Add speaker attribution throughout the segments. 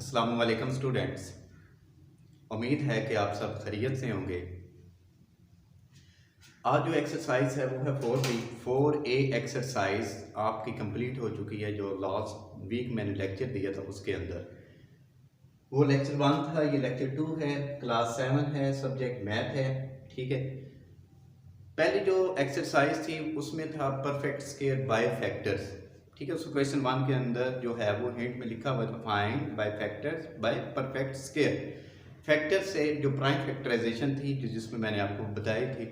Speaker 1: अस्सलाम वालेकुम स्टूडेंट्स। उम्मीद है कि आप सब खैरियत से होंगे। आज जो एक्सरसाइज है वो है 4A एक्सरसाइज आपकी कंप्लीट हो चुकी है। जो लास्ट वीक मैंने लेक्चर दिया था उसके अंदर वो लेक्चर 1 था, ये लेक्चर 2 है, क्लास 7 है, सब्जेक्ट मैथ है। ठीक है, पहले जो एक्सरसाइज थी उसमें था परफेक्ट स्क्वायर बाय फैक्टर्स। ठीक है, उसको क्वेश्चन 1 के अंदर जो है वो हिंट में लिखा हुआ था, find by factors bye perfect square. Factor से जो प्राइम फैक्टराइजेशन थी जिसमें मैंने आपको बताई थी।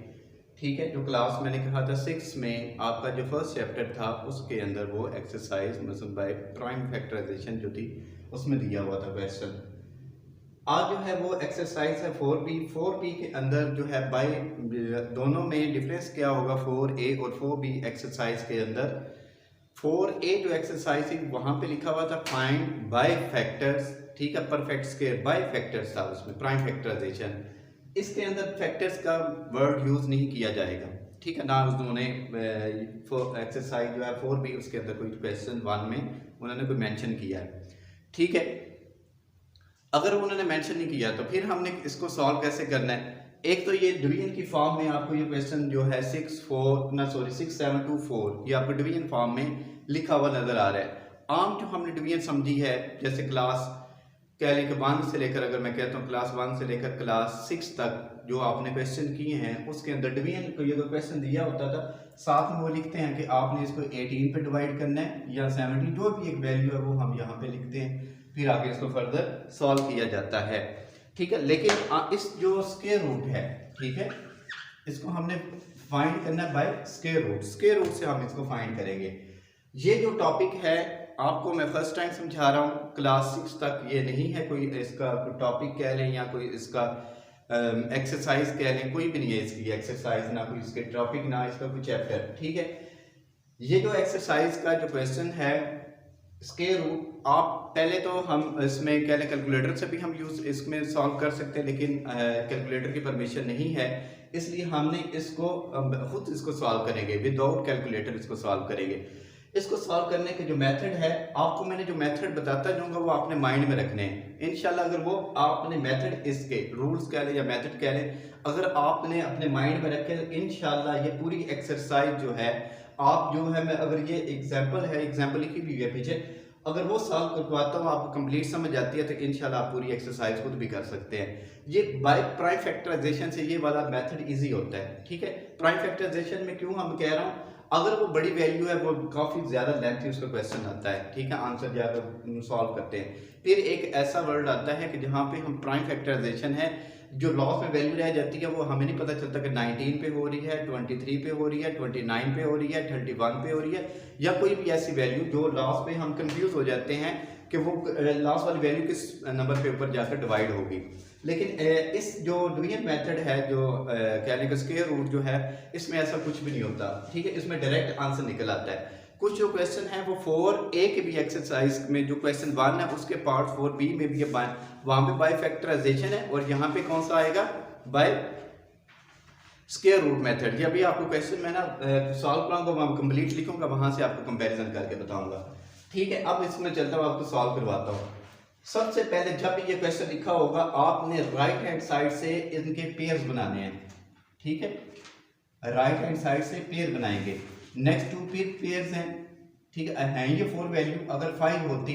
Speaker 1: ठीक है, जो क्लास मैंने कहा था 6 में आपका जो फर्स्ट चैप्टर था उसके अंदर वो एक्सरसाइज मतलब बाय प्राइम फैक्टराइजेशन जो थी उसमें दिया हुआ था क्वेश्चन। आज जो है वो एक्सरसाइज है 4B के अंदर जो है बाय दोनों में डिफरेंस क्या होगा 4A और 4B एक्सरसाइज के अंदर। 4A जो एक्सरसाइज थी वहां पे लिखा हुआ था फाइंड बाय फैक्टर्स। ठीक है, परफेक्ट स्क्वायर बाय फैक्टर्स था उसमें प्राइम फैक्टराइजेशन। इसके अंदर फैक्टर्स का वर्ड यूज नहीं किया जाएगा। ठीक है ना, उन्होंने एक्सरसाइज जो है 4B उसके अंदर कोई क्वेश्चन 1 में उन्होंने कोई मेंशन किया है। ठीक है, अगर उन्होंने मेंशन नहीं किया तो फिर हमने इसको सॉल्व कैसे करना है। एक तो ये डिवीजन की फॉर्म में आपको ये क्वेश्चन जो है 6724 ये आपको डिवीजन फॉर्म में लिखा हुआ नजर आ रहा है। आम जो हमने डिवीजन समझी है जैसे क्लास कह लें कि 1 से लेकर, अगर मैं कहता हूँ क्लास 1 से लेकर क्लास 6 तक जो आपने क्वेश्चन किए हैं उसके अंदर डिवीजन को ये क्वेश्चन दिया होता था, साथ में वो लिखते हैं कि आपने इसको 18 पे डिवाइड करना है या 70, जो भी एक वैल्यू है वो हम यहाँ पे लिखते हैं, फिर आगे इसको फर्दर सॉल्व किया जाता है। ठीक है, लेकिन इस जो स्क्वायर रूट है, ठीक है, इसको हमने फाइंड करना है by square root. Square root से हम इसको फाइंड करेंगे। ये जो टॉपिक है आपको मैं फर्स्ट टाइम समझा रहा हूँ, क्लास 6 तक ये नहीं है कोई इसका टॉपिक कह लें या कोई इसका एक्सरसाइज कह लें, कोई भी नहीं है इसकी एक्सरसाइज, ना कोई इसके टॉपिक ना इसका कोई चैप्टर। ठीक है, ये जो एक्सरसाइज का जो क्वेश्चन है स्क्वायर रूट, आप पहले तो हम इसमें कह लें कैलकुलेटर से भी हम यूज इसमें सॉल्व कर सकते हैं, लेकिन कैलकुलेटर की परमिशन नहीं है, इसलिए हमने इसको खुद इसको सॉल्व करेंगे, विदाउट कैलकुलेटर इसको सॉल्व करेंगे। इसको सॉल्व करने के जो मेथड है आपको मैंने जो मेथड बताता जाऊंगा वो आपने माइंड में रखने हैं इंशाल्लाह। अगर वो आपने मेथड इसके रूल्स कह लें या मेथड कह लें, अगर आपने अपने माइंड में रखे तो इंशाल्लाह ये पूरी एक्सरसाइज जो है आप जो है, मैं अगर ये एग्जाम्पल है, एग्जाम्पल लिखी हुई है पीछे, अगर वो सॉल्व करवाता हूँ आपको कंप्लीट समझ आती है तो इंशाल्लाह आप पूरी एक्सरसाइज खुद भी कर सकते हैं। ये बाय प्राइम फैक्टराइजेशन से ये वाला मेथड इजी होता है। ठीक है, प्राइम फैक्टराइजेशन में क्यों हम कह रहा हूँ, अगर वो बड़ी वैल्यू है वो काफी ज्यादा लेंथी उसका क्वेश्चन आता है। ठीक है, आंसर ज्यादा सॉल्व करते हैं। फिर एक ऐसा वर्ड आता है कि जहाँ पे हम प्राइम फैक्टराइजेशन है जो लॉस में वैल्यू रह जाती है वो हमें नहीं पता चलता कि 19 पे हो रही है, 23 पे हो रही है, 29 पे हो रही है, 31 पे हो रही है, या कोई भी ऐसी वैल्यू जो लॉस पे हम कंफ्यूज हो जाते हैं कि वो लॉस वाली वैल्यू किस नंबर पे ऊपर जाकर डिवाइड होगी। लेकिन इस जो डिवीजन मेथड है जो कह लें स्क्वायर रूट जो है, इसमें ऐसा कुछ भी नहीं होता। ठीक है, इसमें डायरेक्ट आंसर निकल आता है। कुछ जो क्वेश्चन है वो 4A के भी एक्सरसाइज में जो क्वेश्चन 1 है उसके पार्ट 4B में भी वहां पे बाय फैक्टराइजेशन है और यहाँ पे कौन सा आएगा, बाय स्क्वायर रूट मेथड। ये अभी आपको क्वेश्चन मैं ना सॉल्व कराऊंगा, वहां कंप्लीट लिखूंगा, वहां से आपको कंपैरिजन करके बताऊंगा। ठीक है, अब इसमें चलता हूँ आपको सॉल्व करवाता हूँ। सबसे पहले जब ये क्वेश्चन लिखा होगा आपने राइट हैंड साइड से इनके पेयर्स बनाने हैं। ठीक है, राइट हैंड साइड से पेयर बनाएंगे। नेक्स्ट 2 पेयर्स हैं। ठीक है ये 4 वैल्यू अगर 5 होती,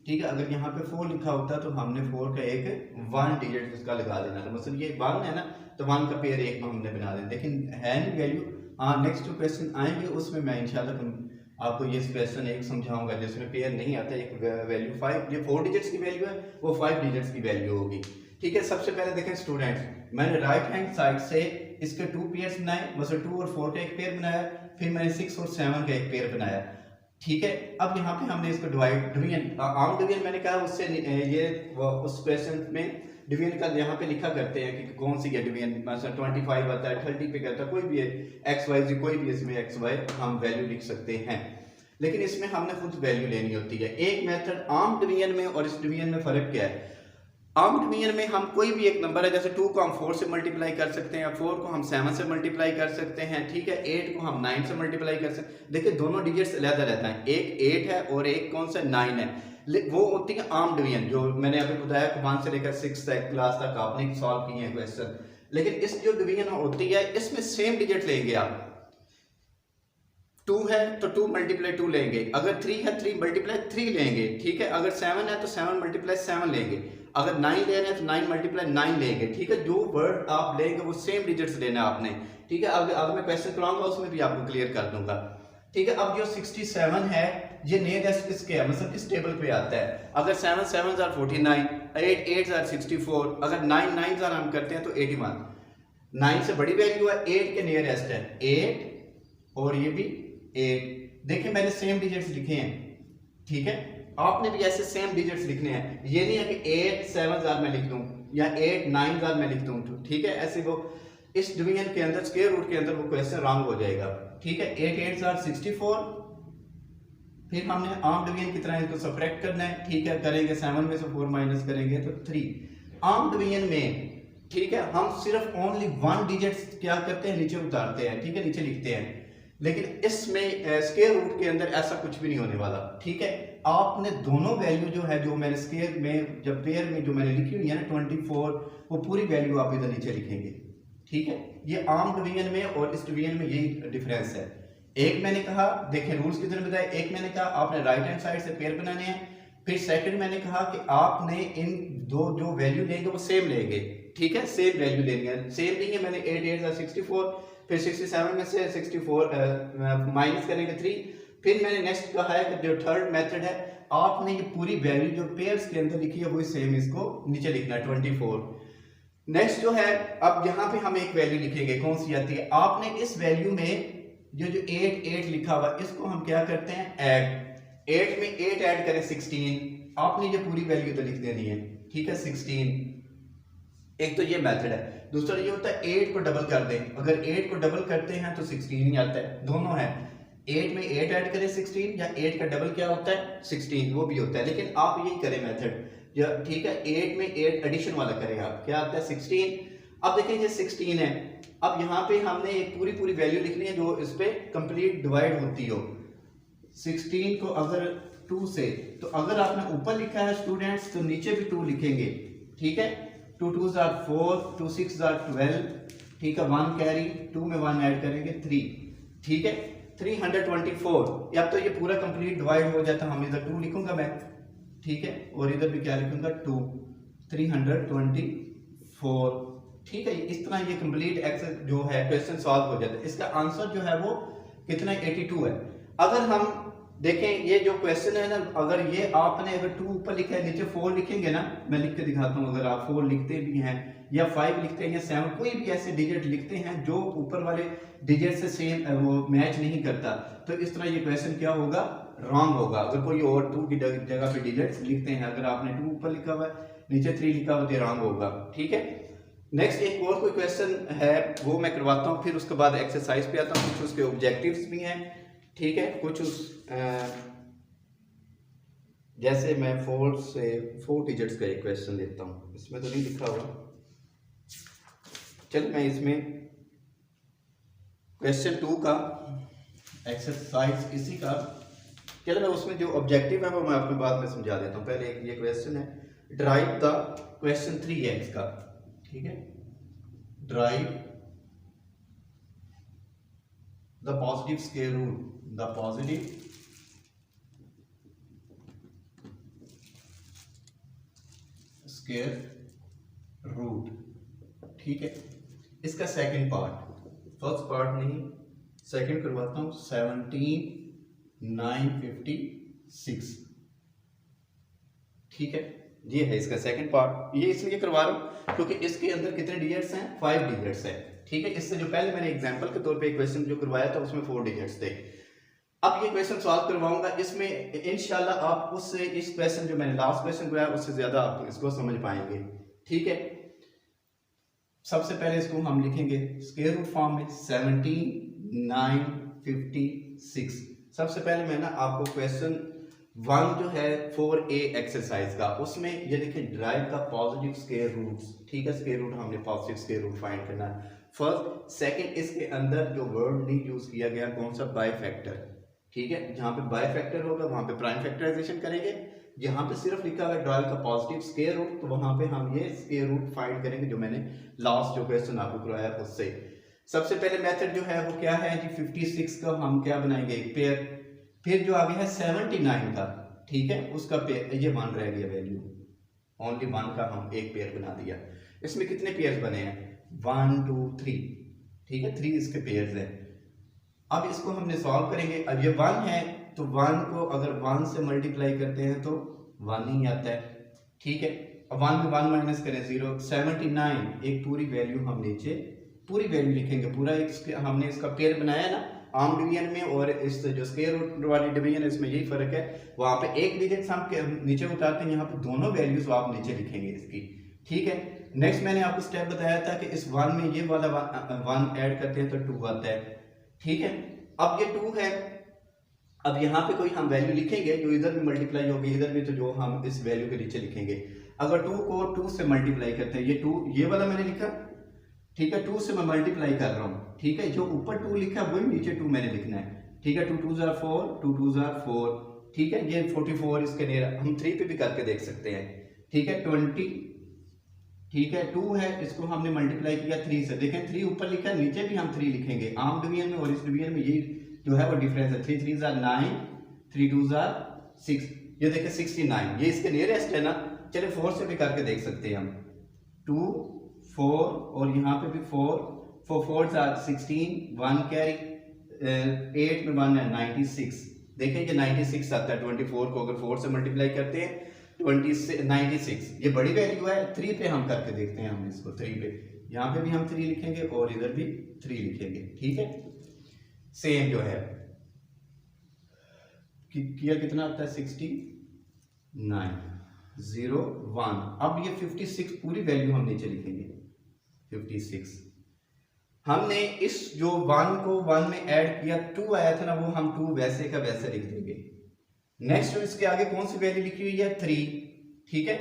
Speaker 1: ठीक है, अगर यहाँ पे 4 लिखा होता तो हमने 4 का एक 1 डिजिट इसका लगा देना था, मतलब ये 1 है ना तो 1 का पेयर एक में हमने बना देना, लेकिन है नहीं वैल्यू। हाँ, नेक्स्ट जो क्वेश्चन आएंगे उसमें मैं इंशाल्लाह आपको ये क्वेश्चन एक समझाऊंगा जिसमें पेयर नहीं आता, एक वैल्यू 5, ये 4 डिजिट्स की वैल्यू है, वो 5 डिजिट्स की वैल्यू होगी। ठीक है, सबसे पहले देखें स्टूडेंट्स, मैंने राइट हैंड साइड से इसके 2 पेयर्स बनाए, मतलब 2 और 4 का एक पेयर बनाया, फिर मैंने 6 और 7 का एक पेयर बनाया। ठीक है, अब यहाँ पे हमने इसको डिवीजन आम डिवीजन मैंने कहा उससे ये उस क्वेश्चन में डिवीजन का यहाँ पे लिखा करते हैं कि कौन सी है डिवीजन, मतलब 25 आता है, 30 पे करता है, कोई भी एक्स वाई कोई भी इसमें एक्स वाई हम वैल्यू लिख सकते हैं, लेकिन इसमें हमने खुद वैल्यू लेनी होती है। एक मेथड आम डिवीजन में और इस डिवीजन में फर्क क्या है, आम डिवीजन में हम कोई भी एक नंबर है, जैसे 2 को हम 4 से मल्टीप्लाई कर सकते हैं, 4 को हम 7 से मल्टीप्लाई कर सकते हैं, ठीक है, 8 को हम 9 से मल्टीप्लाई कर सकते हैं। देखिए दोनों डिजिट्स अलग रहता है, एक 8 है और एक कौन सा 9 है। वो होती है आर्म डिवीजन, जो मैंने अभी बताया कि 1 से लेकर 6 तक क्लास तक आपने सॉल्व किए हैं क्वेश्चन। लेकिन इस जो डिवीजन होती है इसमें सेम डिजिट लेंगे आप। 2 है तो 2 मल्टीप्लाई 2 लेंगे, अगर 3 है 3 मल्टीप्लाई 3 लेंगे, ठीक है। अगर 7 है तो 7 मल्टीप्लाई 7 लेंगे, अगर 9 ले रहे हैं तो 9 मल्टीप्लाई 9 लेंगे, ठीक है। जो वर्ड आप लेंगे वो सेम डिजिट्स लेना आपने, ठीक है। अगर मैं क्वेश्चन कराऊंगा उसमें भी आपको क्लियर कर दूंगा, ठीक है। अब जो 67 है ये नियरेस्ट किसके है, मतलब किस टेबल पे आता है। अगर 7 7 are 49, 8 8 are 64, अगर 9 9 are हम करते हैं तो 81। 9 से बड़ी वैल्यू है, 8 के नियरेस्ट है 8 और ये भी 8। देखिए मैंने सेम डिजिट्स लिखे हैं, ठीक है। आपने भी ऐसे सेम डिजिट्स लिखने हैं, ये नहीं है कि 8 7 जार में लिख दूं या 8 9 जार में लिख दूं, ठीक है। ऐसे वो इस डिवीजन के अंदर स्क्वायर रूट के अंदर वो क्वेश्चन रॉन्ग हो जाएगा, ठीक है। 8 8 जार 64, फिर हमने आर्म डिवीजन की तरह इसको सब्ट्रैक्ट करना है, ठीक है। करेंगे 7 में से 4 माइनस करेंगे तो 3। आर्म डिवीजन में, ठीक है, हम सिर्फ ओनली 1 डिजिट क्या करते हैं, नीचे उतारते हैं, ठीक है, नीचे लिखते हैं। लेकिन इसमें स्क्वायर रूट के अंदर ऐसा कुछ भी नहीं होने वाला, ठीक है। आपने दोनों वैल्यू जो है, जो मैंने स्क्वायर में जब पेयर में जो मैंने लिखी हुई है ना 24, वो पूरी वैल्यू आप इधर नीचे लिखेंगे, ठीक है। ये आर्म डिवीजन में और इस डिवीजन में यही डिफरेंस है। एक मैंने कहा, देखें रूल्स की तरह बताया, एक मैंने कहा आपने राइट हैंड साइड से पेयर बनाने हैं, फिर सेकंड मैंने कहा कि आपने इन दो जो वैल्यू लेंगे वो सेम लेंगे, ठीक है, सेम वैल्यू लेनी है। सेम नहीं है, मैंने 8 8 64, फिर 67 में से 64 माइनस करेंगे 3। फिर मैंने नेक्स्ट कहा है कि जो थर्ड मेथड है, आपने ये पूरी वैल्यू जो पेयर्स के अंदर लिखी है वही सेम इसको नीचे लिखना है 24। नेक्स्ट जो है, अब यहाँ पे हम एक वैल्यू लिखेंगे, कौन सी आती है, आपने इस वैल्यू में जो 8 8 लिखा हुआ इसको हम क्या करते हैं, ऐड। 8 में 8 ऐड करें 16, आपने ये पूरी वैल्यू तो लिख देनी है, ठीक है, 16। एक तो ये मेथड है। दूसरा ये होता है 8 को डबल कर दें, अगर 8 को डबल करते हैं तो 16 ही आता है, दोनों है। 8 में 8 ऐड करें 16, या 8 का डबल क्या होता है 16, वो भी होता है। लेकिन आप यही करें मेथड, ठीक है, 8 में 8 एडिशन वाला करें आप, क्या आता है 16। अब देखें ये 16 है, अब यहाँ पे हमने एक पूरी पूरी वैल्यू लिखनी है जो इस पे कंप्लीट डिवाइड होती हो। 16 को अगर 2 से, तो अगर आपने ऊपर लिखा है स्टूडेंट्स तो नीचे भी 2 लिखेंगे, ठीक है। 2 2 are 4, 2 6 are 12, ठीक है, 1 कैरी, 2 में 1 ऐड करेंगे 3, ठीक है, 324। अब तो ये पूरा कंप्लीट डिवाइड हो जाता है, हम इधर 2 लिखूंगा मैं, ठीक है, और इधर भी क्या लिखूंगा 2, 324, ठीक है। इस तरह ये कंप्लीट एक्सेस जो है क्वेश्चन सॉल्व हो जाता है। इसका आंसर जो है वो कितना 82 है। अगर हम देखें ये जो क्वेश्चन है ना, अगर ये आपने अगर 2 ऊपर लिखा है, नीचे 4 लिखेंगे ना, मैं लिख के दिखाता हूँ, अगर आप 4 लिखते भी हैं या 5 लिखते हैं या 7, कोई भी ऐसे डिजिट लिखते हैं जो ऊपर वाले डिजिट से सेम वो मैच नहीं करता, तो इस तरह ये क्वेश्चन क्या होगा, रॉन्ग होगा। अगर कोई और 2 की जगह पे डिजिट्स लिखते हैं, अगर आपने 2 ऊपर लिखा हुआ है नीचे 3 लिखा हुआ, तो रॉन्ग होगा, ठीक है। नेक्स्ट एक और कोई क्वेश्चन है वो मैं करवाता हूँ, फिर उसके बाद एक्सरसाइज पे आता हूँ। कुछ उसके ऑब्जेक्टिव्स भी हैं, ठीक है, कुछ उस जैसे मैं 4 से 4 डिजिट्स का एक क्वेश्चन लेता हूँ, इसमें तो नहीं लिखा हुआ, चलो मैं इसमें क्वेश्चन 2 का एक्सरसाइज इसी का, चलो मैं उसमें जो ऑब्जेक्टिव है वो मैं आपको बाद में समझा देता हूँ। पहले एक ये क्वेश्चन है, ड्राइव द, क्वेश्चन 3 है इसका, ठीक है, drive the positive square root, the positive square root, ठीक है। इसका सेकंड पार्ट, फर्स्ट पार्ट नहीं, सेकंड करवाता हूं, 17956, ठीक है, ये है इसका सेकंड पार्ट। ये इसलिए करवा रहा हूं क्योंकि इसके अंदर कितने डिजिट्स हैं, 5 डिजिट्स हैं, ठीक है। इससे जो पहले मैंने एग्जांपल के तौर पे एक क्वेश्चन जो करवाया था उसमें 4 डिजिट्स थे। अब ये क्वेश्चन सॉल्व करवाऊंगा, इसमें इंशाल्लाह आप उससे इस क्वेश्चन जो मैंने लास्ट क्वेश्चन कराया उससे ज्यादा आप इसको समझ पाएंगे, ठीक है। सबसे पहले इसको हम लिखेंगे स्क्वायर रूट फॉर्म में, 17956। सबसे पहले मैं ना आपको क्वेश्चन 1 जो है 4A एक्सरसाइज का, उसमें ये देखें, drive the positive square roots, ठीक है, स्क्वायर रूट हमने पॉजिटिव स्क्वायर रूट फाइंड करना है फर्स्ट। सेकंड, इसके अंदर जो वर्ड नहीं यूज किया गया कौन सा, बाई फैक्टर, ठीक है, जहां पे बाई फैक्टर होगा वहां पे प्राइम फैक्टराइजेशन करेंगे। यहाँ पे सिर्फ लिखा हुआ है ड्राइव का पॉजिटिव स्क्वायर रूट, तो वहां पे हम ये स्क्वायर रूट फाइंड करेंगे जो मैंने लास्ट जो क्वेश्चन आपको करवाया उससे। सबसे पहले मेथड जो है वो क्या है जी, 56 का हम क्या बनाएंगे, एक पेयर। फिर जो आगे है 79 का, ठीक है, उसका पेयर, ये 1 रह गया वैल्यू, ओनली 1 का हम एक पेयर बना दिया। इसमें कितने पेयर्स बने हैं, 1 2 3, ठीक है, 3 इसके पेयर्स हैं। अब इसको हमने सॉल्व करेंगे। अब ये 1 है तो 1 को अगर 1 से मल्टीप्लाई करते हैं तो 1 ही आता है, ठीक है। अब 1 में 1 माइनस करें 0, 79 एक पूरी वैल्यू हम नीचे पूरी वैल्यू लिखेंगे, पूरा एक हमने इसका पेयर बनाया ना आर्म डिवीजन में, और इस जो स्क्वायर रूट वाली डिवीजन है इसमें यही फर्क है, वहां पे एक डिजिट हम नीचे उतारते हैं, यहाँ पे दोनों वैल्यूज आप नीचे लिखेंगे इसकी, ठीक है। नेक्स्ट मैंने आपको स्टेप बताया था कि इस 1 में ये वाला 1 ऐड करते हैं तो 2 आता है, ठीक है। अब ये 2 है, अब यहाँ पे कोई हम वैल्यू लिखेंगे जो इधर भी मल्टीप्लाई होगी इधर भी, तो जो हम इस वैल्यू के नीचे लिखेंगे। अगर 2 को 2 से मल्टीप्लाई करते हैं, ये 2 ये वाला मैंने लिखा, ठीक है, 2 से मैं मल्टीप्लाई कर रहा हूँ, ठीक है, जो ऊपर 2 लिखा वही नीचे 2 मैंने लिखना है, ठीक है। 2 2 जार 4, 2 2 जार 4, ठीक है, ये 44 इसके नियर हम 3 पे भी करके देख सकते हैं, ठीक है। 20, ठीक है, 2 है, इसको हमने मल्टीप्लाई किया 3 से, देखें 3 ऊपर लिखा है, नीचे भी हम 3 लिखेंगे। आर्म डिवीजन में और इस डिवीजन में यही जो है वो डिफरेंस है, 3 3 जार 9, 3 2 जार 6, ये देखें 69, ये इसके नियरेस्ट है ना। चलिए 4 से भी करके देख सकते हैं हम, 2 4 और यहाँ पे भी 4 4 जार 16, 1 कैरी, 8 में 1 है 96, देखें ये 96 आता है। 24 को अगर 4 से मल्टीप्लाई करते हैं 96, ये बड़ी वैल्यू है। 3 पे हम करके देखते हैं, हम इसको 3 पे, यहाँ पे भी हम 3 लिखेंगे और इधर भी 3 लिखेंगे, ठीक है। सेम जो है किया कितना आता है 69 0 1। अब ये 56 पूरी वैल्यू हम नीचे लिखेंगे 56। हमने इस जो 1 को 1 में ऐड किया, 2 आया था ना, वो हम 2 वैसे का वैसे लिख देंगे। नेक्स्ट जो इसके आगे कौन सी वैल्यू लिखी हुई है 3, ठीक है,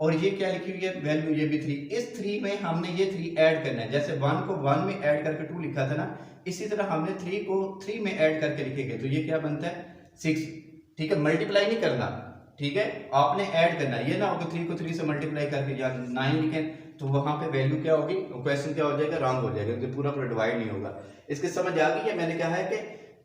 Speaker 1: और ये क्या लिखी हुई है वैल्यू, ये भी 3। इस 3 में हमने ये 3 ऐड करना है, जैसे 1 को 1 में ऐड करके 2 लिखा था ना, इसी तरह हमने 3 को 3 में ऐड करके लिखेंगे, तो ये क्या बनता है 6, ठीक है। मल्टीप्लाई नहीं करना, ठीक है, आपने ऐड करना है, ये ना हो कि 3 को 3 से मल्टीप्लाई करके या 9 लिखें तो वहां पे वैल्यू क्या होगी, क्वेश्चन क्या हो जाएगा, रॉन्ग हो जाएगा, क्योंकि पूरा पूरा डिवाइड नहीं होगा। इसके समझ आ गई है। मैंने कहा है कि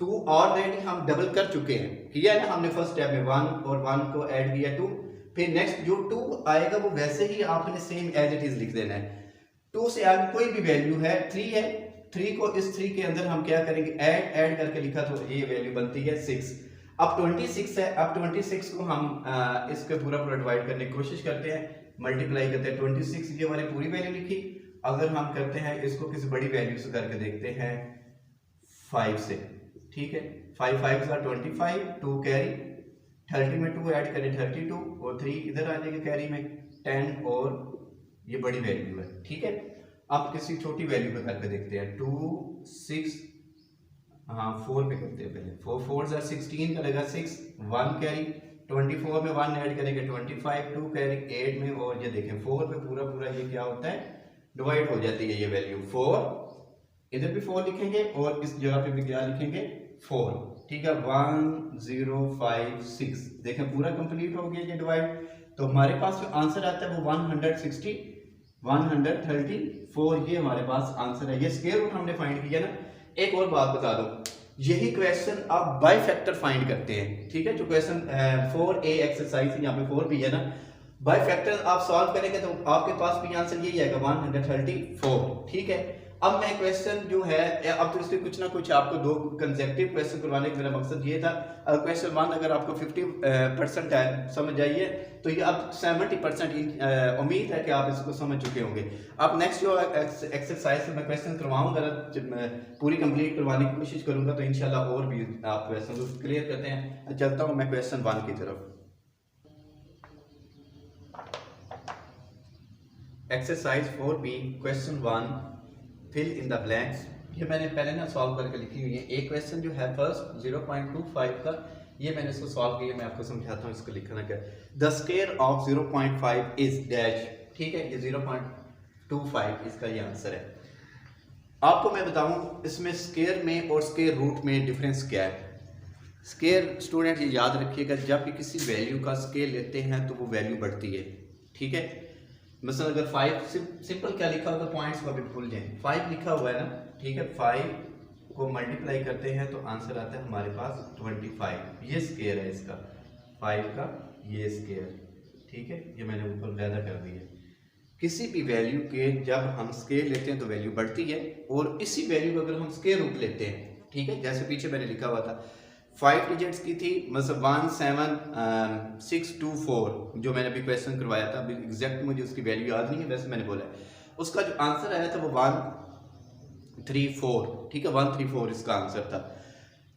Speaker 1: 2 ऑलरेडी हम डबल कर चुके हैं, किया है ना हमने फर्स्ट स्टेप में 1 और 1 को ऐड किया 2, फिर नेक्स्ट जो 2 आएगा वो वैसे ही आपने सेम एज इट इज लिख देना है। 2 से आगे कोई भी वैल्यू है, 3 है, 3 को इस 3 के अंदर हम क्या करेंगे, ऐड करके लिखा तो ये वैल्यू बनती है 6। अब 26 है, अब 26 को हम इसके पूरा पूरा डिवाइड करने की कोशिश करते हैं, मल्टीप्लाई करते हैं। 26 ये हमारी पूरी वैल्यू लिखी, अगर हम करते हैं इसको किसी बड़ी वैल्यू से करके देखते हैं 5 से, ठीक है, 5 5 का 25, 2 कैरी, 30 में 2 ऐड करें 32 और 3 इधर आ जाएगा कैरी में 10, और ये बड़ी वैल्यू है, ठीक है। अब किसी छोटी वैल्यू पे करके देखते हैं 2 6, हाँ 4 पे करते हैं पहले, 4 4 16 का लगा 6, 1 कैरी, 24 में 1 ऐड करेंगे 25, 2 कैरी 8 में, और ये देखें 4 पे पूरा पूरा ये क्या होता है डिवाइड हो जाती है ये वैल्यू 4, इधर भी 4 लिखेंगे और इस जगह पे भी क्या लिखेंगे 4, ठीक है। 1 0 5 6, देखें पूरा कंप्लीट हो गया ये डिवाइड। तो हमारे पास जो आंसर आता है वो 134, ये हमारे पास आंसर है। ये स्क्वायर रूट हमने फाइंड किया ना। एक और बात बता दो, यही क्वेश्चन आप बाय फैक्टर फाइंड करते हैं, ठीक है, जो क्वेश्चन 4A एक्सरसाइज यहाँ पे 4 भी है ना, बाय फैक्टर आप सॉल्व करेंगे तो आपके पास भी आंसर यही आएगा 134, ठीक है। अब मैं क्वेश्चन जो है, अब तो इसके कुछ ना कुछ आपको 2 कंसेप्टिव क्वेश्चन करवाने का मेरा मकसद ये था। क्वेश्चन 1 अगर आपको 50% है समझ आइए, तो ये अब 70% उम्मीद है कि आप इसको समझ चुके होंगे। अब नेक्स्ट जो एक्सरसाइज में मैं क्वेश्चन करवाऊंगा, जब मैं पूरी कंप्लीट करवाने की कोशिश करूंगा तो इंशाल्लाह और भी आप क्वेश्चन को क्लियर करते हैं। चलता हूँ मैं क्वेश्चन 1 की तरफ। Exercise 4B question 1, fill in the blanks. ये मैंने पहले ना सॉल्व करके लिखी हुई है। एक क्वेश्चन जो है फर्स्ट 0.25 का, ये मैंने इसको सॉल्व किया, मैं आपको समझाता हूँ इसको लिखना क्या। The square of 0.5 is dash, ठीक है, ये 0.25 इसका ये आंसर है। आपको मैं बताऊं इसमें स्क्वायर में और स्क्वायर रूट में डिफरेंस क्या है। स्केयर स्टूडेंट ये याद रखिएगा, जब भी किसी वैल्यू का स्केयर लेते हैं तो वो वैल्यू बढ़ती है, ठीक है। मतलब अगर 5 सिंपल क्या लिखा होगा, पॉइंट्स को अभी भूल जाए, 5 लिखा हुआ है ना, ठीक है, 5 को मल्टीप्लाई करते हैं तो आंसर आता है हमारे पास 25। ये स्केयर है इसका, 5 का ये स्केयर, ठीक है, ये मैंने ऊपर ज़्यादा कर दिया। किसी भी वैल्यू के जब हम स्केयर लेते हैं तो वैल्यू बढ़ती है, और इसी वैल्यू को अगर हम स्केयर रूट लेते हैं, ठीक है, जैसे पीछे मैंने लिखा हुआ था 5 डिजिट्स की थी, मतलब 17624 जो मैंने अभी क्वेश्चन करवाया था, अभी एग्जैक्ट मुझे उसकी वैल्यू याद नहीं है, वैसे मैंने बोला उसका जो आंसर आया था वो 134, ठीक है, 134 इसका आंसर था।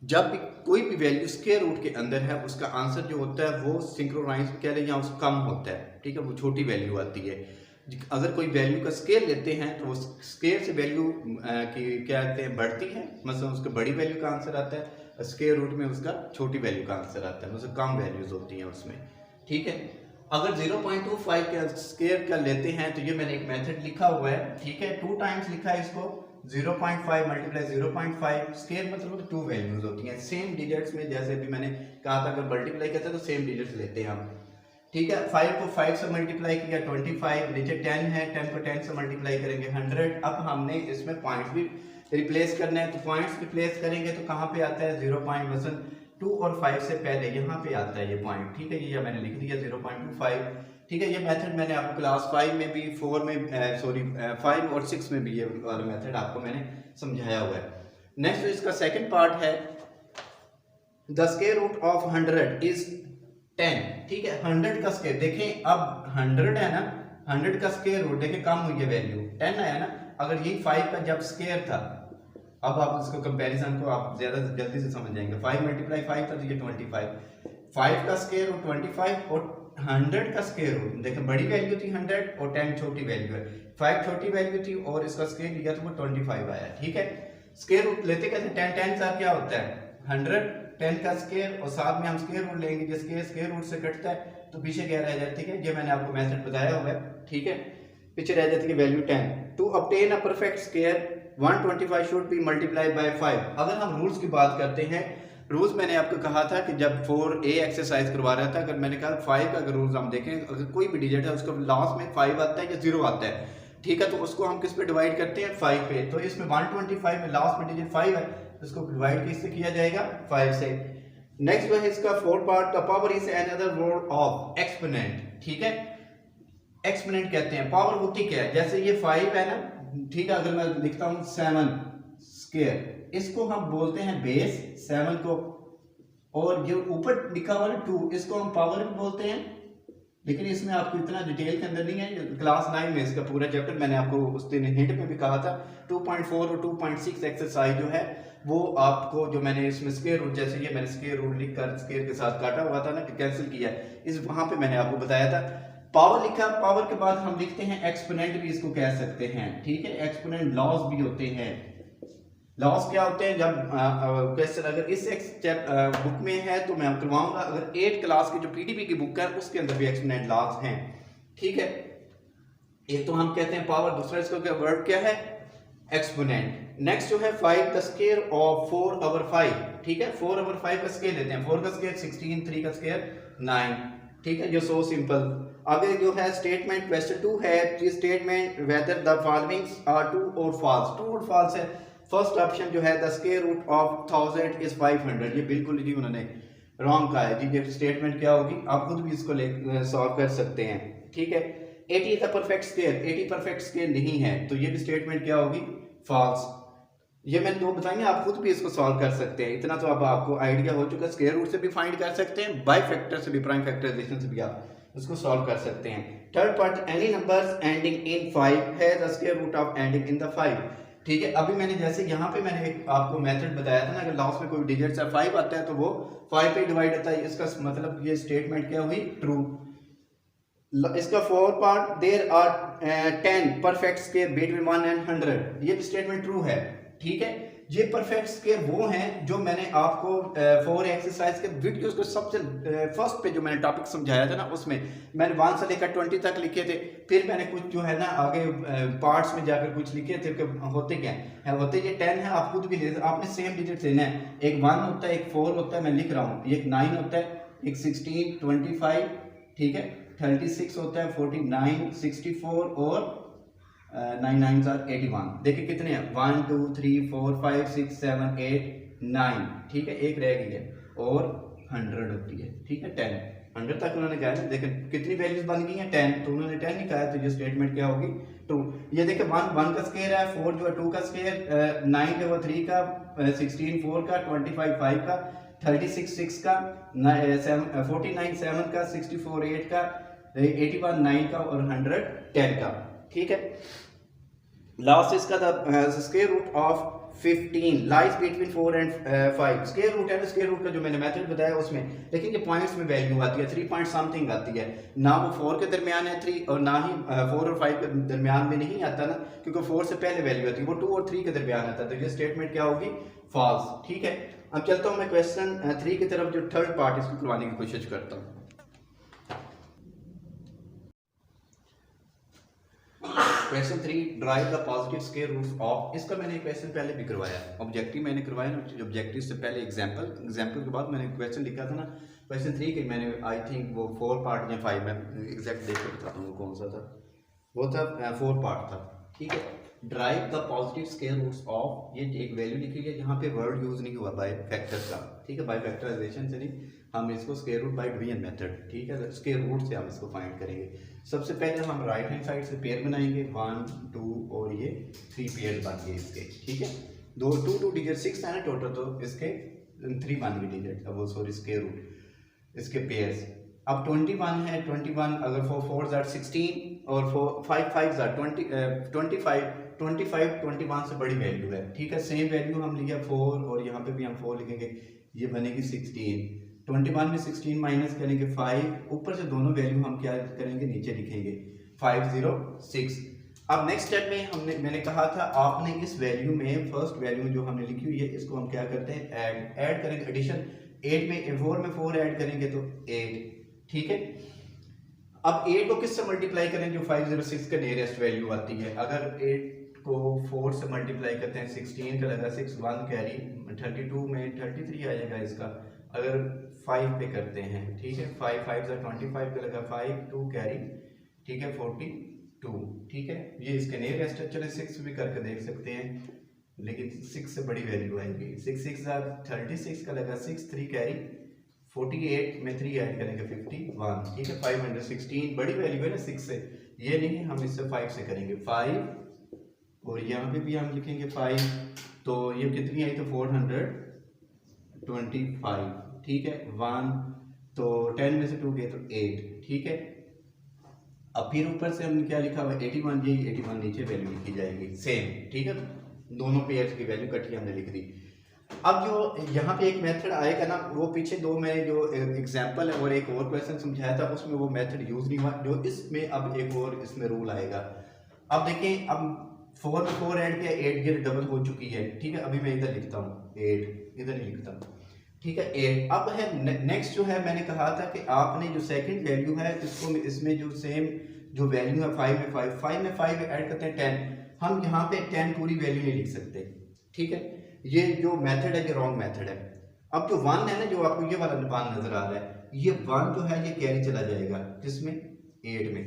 Speaker 1: जब भी कोई भी वैल्यू स्क्वायर रूट के अंदर है उसका आंसर जो होता है वो सिंक्रोनाइज कह लें या उससे कम होता है, ठीक है, वो छोटी वैल्यू आती है। अगर कोई वैल्यू का स्केयर लेते हैं तो वो स्केयर से वैल्यू की क्या कहते हैं बढ़ती है, मतलब उसका बड़ी वैल्यू का आंसर आता है, स्क्वायर रूट में उसका छोटी वैल्यू का आंसर आता है, मतलब कम वैल्यूज होती हैं उसमें, ठीक है। अगर 0.25 का स्क्वायर का लेते हैं तो ये मैंने एक मेथड लिखा हुआ है, ठीक है, 2 टाइम्स लिखा है इसको, 0.5 मल्टीप्लाई 0.5 स्क्वायर मतलब 2 वैल्यूज होती हैं सेम डिजिट्स में, जैसे भी मैंने कहा था अगर मल्टीप्लाई करते हैं तो सेम डिजिट्स लेते हैं हम, ठीक है। 5 को 5 से मल्टीप्लाई किया 25, नीचे 10 है, 10 को 10 से मल्टीप्लाई करेंगे 100। अब हमने इसमें पॉइंट्स भी रिप्लेस करना है, तो पॉइंट्स रिप्लेस करेंगे तो कहाँ पे आता है 0.2 और 5 से पहले यहाँ पे आता है ये पॉइंट, ठीक है, ये मैंने लिख दिया 0.25, ठीक है। ये मेथड मैंने आपको क्लास 5 में भी 4 में 5 और 6 में भी ये वाला मेथड आपको मैंने समझाया हुआ है। नेक्स्ट इसका सेकंड पार्ट है the square root of 100 is 10, ठीक है, 100 का स्क्वायर देखें, अब 100 है ना, 100 का स्क्वायर रूट देखें कम हुई है वैल्यू 10 आया ना, अगर ये 5 का जब स्क्वायर था, अब आप उसको कंपैरिजन को आप ज्यादा जल्दी से समझ जाएंगे, 5 मल्टीप्लाई 5 था तो ये 25, 5 का स्क्वायर रूट 25 और 100 का स्क्वायर रूट देखें, बड़ी वैल्यू थी 100 और 10 छोटी वैल्यू है, 5 छोटी वैल्यू थी और इसका स्क्वायर लिया तो वो 25 आया, ठीक है। स्क्वायर रूट लेते कैसे, 10 10 का क्या होता है 100, 10 का स्क्वायर और साथ में हम स्क्वायर रूट लेंगे, जिसके स्क्वायर रूट से कटता है तो पीछे क्या रह जाती है, ये मैंने आपको मेथड बताया हुआ है, ठीक है, पीछे रह जाती है value 10। To obtain a perfect square 125 should be multiplied by 5। अगर हम रूल्स की बात करते हैं, रूल्स मैंने आपको कहा था कि जब 4A एक्सरसाइज करवा रहा था, अगर मैंने कहा 5 का अगर रूल्स हम देखें, अगर कोई भी डिजिट है उसका लास्ट में 5 आता है या 0 आता है, ठीक है, तो उसको हम किस पे डिवाइड करते हैं 5 पे, तो इसमें 125 में लास्ट में डिजिट 5 है, इसको डिवाइड किससे किया जाएगा 5 से। नेक्स्ट जो है इसका fourth part, the power is another word of exponent, ठीक है, एक्सपोनेंट कहते हैं, पावर होती क्या है, जैसे ये 5 है ना, ठीक है, अगर मैं लिखता हूं 7 स्क्वायर, इसको हम बोलते हैं बेस 7 को, और जो ऊपर लिखा हुआ है 2 इसको हम पावर भी बोलते हैं, लेकिन इसमें आपको इतना डिटेल के अंदर नहीं है, क्लास 9 में इसका पूरा चैप्टर मैंने आपको उस दिन हिंट में भी कहा था। 2.4 और 2.6 एक्सरसाइज जो है वो आपको, जो मैंने इसमें स्क्वायर रूट, जैसे ये मैंने स्क्वायर रूट लिखकर स्क्वायर के साथ काटा हुआ था ना, कैंसिल किया, इस वहां पे मैंने आपको बताया था। पावर लिखा, पावर के बाद हम लिखते हैं एक्सपोनेंट भी इसको कह सकते हैं, ठीक है, एक्सपोनेंट लॉस भी होते हैं। लॉस क्या होते हैं, जब क्वेश्चन अगर इस बुक में है तो मैं करवाऊंगा, अगर 8 क्लास की जो पीडीपी की बुक है उसके अंदर भी एक्सपोनेंट लॉस हैं, ठीक है। एक तो हम कहते हैं पावर, दूसरा इसका वर्ड क्या है एक्सपोनेंट। नेक्स्ट जो है 5 का स्क्वायर ऑफ 4 ओवर 5, ठीक है, 4 ओवर 5 का स्क्वायर लेते हैं, 4 का स्क्वायर 16, 3 का स्क्वायर 9, ठीक है, ये सो सिंपल। आगे जो है स्टेटमेंट क्वेश्चन 2 है, statement whether the followings are true और फॉल्स, ट्रू और फॉल्स है। फर्स्ट ऑप्शन जो है the square root of 1000 is 500, ये बिल्कुल जी उन्होंने रॉन्ग कहा है जी, ये स्टेटमेंट क्या होगी आप खुद भी इसको सॉल्व कर सकते हैं, ठीक है। 80 is the perfect square, 80 perfect square नहीं है, तो ये भी स्टेटमेंट क्या होगी फॉल्स। ये मैंने दो बताएंगे, आप खुद भी इसको सॉल्व कर सकते हैं, इतना तो अब आपको आइडिया हो चुका है, स्क्वायर रूट से भी फाइंड कर सकते हैं, बाय फैक्टर से भी, प्राइम फैक्टराइजेशन से भी आप उसको सॉल्व कर सकते हैं। Third part, any numbers ending in 5 has the square root of ending in the 5, ठीक है। अभी मैंने जैसे यहाँ पे मैंने एक आपको मेथड बताया था ना, अगर लास्ट में कोई डिजिट से 5 आता है तो वो 5 पे डिवाइड होता है, इसका मतलब ये स्टेटमेंट क्या हुई ट्रू। इसका fourth part, there are 10 perfect square between 1 and 100, ये भी स्टेटमेंट ट्रू है, ठीक है। ये परफेक्ट स्क्वायर वो हैं जो मैंने आपको 4 एक्सरसाइज के वीडियोस को सबसे फर्स्ट पे जो मैंने टॉपिक समझाया था ना, उसमें मैंने 1 से लेकर 20 तक लिखे थे। फिर मैंने कुछ जो है ना आगे पार्ट्स में जाकर कुछ लिखे थे कि होते क्या है, होते ये 10 है, आप खुद भी ले, आपने सेम डिजिट लेना है। एक 1 होता है, एक 4 होता है, मैं लिख रहा हूँ, एक 9 होता है, एक 16, 25, ठीक है, 36 होता है, 49, 64 और 9 9 आर 81। देखिए कितने हैं, 1 2 3 4 5 6 7 8 9, ठीक है, एक रह गई है, और 100 होती है, ठीक है, 10 100 तक उन्होंने कहा है। देखिए कितनी वैल्यूज बन गई हैं, 10, तो उन्होंने 10 निकाला, तो ये स्टेटमेंट क्या होगी, 2। ये देखिए 1 का स्क्वायर है, 4 जो है 2 का स्क्वायर, 9 जो है 3 का, 16 4 का, 25 5 का, 36 6 का, 49 7 का, 64 8 का, 81 9 का और 100 10 का, ठीक है। लास्ट इसका square root of 15 lies between 4 and 5। Square root है ना, स्क्वायर रूट का जो मैंने मेथड बताया उसमें, लेकिन ये पॉइंट्स में वैल्यू आती है, 3 पॉइंट समथिंग आती है ना, वो 4 के दरमियान है 3, और ना ही 4 और 5 के दरमियान में नहीं आता ना, क्योंकि 4 से पहले वैल्यू आती है, वो 2 और 3 के दरमियान आता है, तो ये स्टेटमेंट क्या होगी, फॉल्स, ठीक है। अब चलता हूँ मैं क्वेश्चन 3 की तरफ, जो थर्ड पार्ट इसको करवाने की कोशिश करता हूँ। Question 3, drive the positive square root of. इसका मैंने क्वेश्चन पहले भी करवाया, ऑब्जेक्टिव मैंने करवाया ना, ऑब्जेक्टिव से पहले एग्जाम्पल के बाद मैंने क्वेश्चन लिखा था ना, क्वेश्चन 3 के मैंने आई थिंक वो 4 पार्ट या 5 में एग्जैक्ट देख कर बताता हूँ कौन सा था, वो था 4 पार्ट था, ठीक है। Drive the positive square roots of, ये एक वैल्यू लिखी है, यहाँ पे वर्ड यूज नहीं हुआ बाय फैक्टर का, ठीक है, बाय फैक्टराइजेशन से नहीं, हम इसको square root by division method, ठीक है, स्क्वायर रूट से हम इसको फाइंड करेंगे। सबसे पहले हम राइट हैंड साइड से पेयर बनाएंगे, 1 2 और ये 3 पेयर बन गए इसके, ठीक है, 2 डिजिट 6 है ना टोटल, तो इसके 3 बन गए डिजिट, अब वो सॉरी स्क्वायर रूट इसके पेयर्स। अब 21 है, 21 अगर 4 ज़ार 16 और 5 ज़ार 25 21 से बड़ी वैल्यू है, ठीक है, सेम वैल्यू हम लिया 4 और यहाँ पे भी हम 4 लिखेंगे, ये बनेगी 16। 21 में 16 माइनस करेंगे 5, ऊपर से दोनों वैल्यू हम क्या करेंगे, नीचे लिखेंगे 506। अब नेक्स्ट स्टेप में मैंने कहा था आपने इस वैल्यू में फर्स्ट वैल्यू जो हमने लिखी हुई है इसको हम क्या करते हैं, ऐड करेंगे, एडिशन 8 में 4 में 4 ऐड करेंगे तो 8, ठीक है। अब 8 को किससे मल्टीप्लाई करें, जो 506 का नियरेस्ट वैल्यू आती है, अगर 8 को 4 से मल्टीप्लाई करते हैं, 16 का लगा 6 1 कैरी, 32 में 33 आ जाएगा इसका, अगर 5 पे करते हैं, ठीक है, 5 5 से 25 का लगा 5 2 कैरी, ठीक है, 42, ठीक है, ये इसके नियरेस्ट है। चले 6 भी करके देख सकते हैं, लेकिन 6 से बड़ी वैल्यू आएगी, 6 6 36 का लगा 6 3 कैरी, 48 में 3 ऐड करेंगे 51, ठीक है, 516 बड़ी वैल्यू है ना 6 से, ये नहीं, हम इससे 5 से करेंगे 5, और यहाँ पे भी हम लिखेंगे 5, तो ये कितनी आई, तो 425, ठीक है, 1 तो 10 में से 2 गए तो 8, ठीक है। अब फिर ऊपर से हमने क्या लिखा हुआ, 81, ये 81 नीचे वैल्यू लिखी जाएगी सेम, ठीक है, दोनों पेयर्स की वैल्यू इकट्ठी हमने लिख दी। अब जो यहाँ पे एक मेथड आएगा ना, वो पीछे 2 में जो एग्जांपल है और एक और क्वेश्चन समझाया था उसमें वो मेथड यूज नहीं हुआ, जो इसमें अब एक और इसमें रूल आएगा। अब देखें, अब 4 में 4 ऐड किया, 8 ये डबल हो चुकी है, ठीक है, अभी मैं इधर लिखता हूँ 8, इधर नहीं लिखता, ठीक है, 8। अब है नेक्स्ट जो है, मैंने कहा था कि आपने जो सेकंड वैल्यू है इसको इसमें जो सेम जो वैल्यू है 5 में 5 ऐड करते हैं 10, हम यहाँ पे 10 पूरी वैल्यू नहीं लिख सकते, ठीक है, ये जो मेथड है ये रॉन्ग मेथड है। अब जो 1 है ना, जो आपको ये वाला 1 नजर आ रहा है, ये 1 जो है ये कैरी चला जाएगा किसमें, 8 में,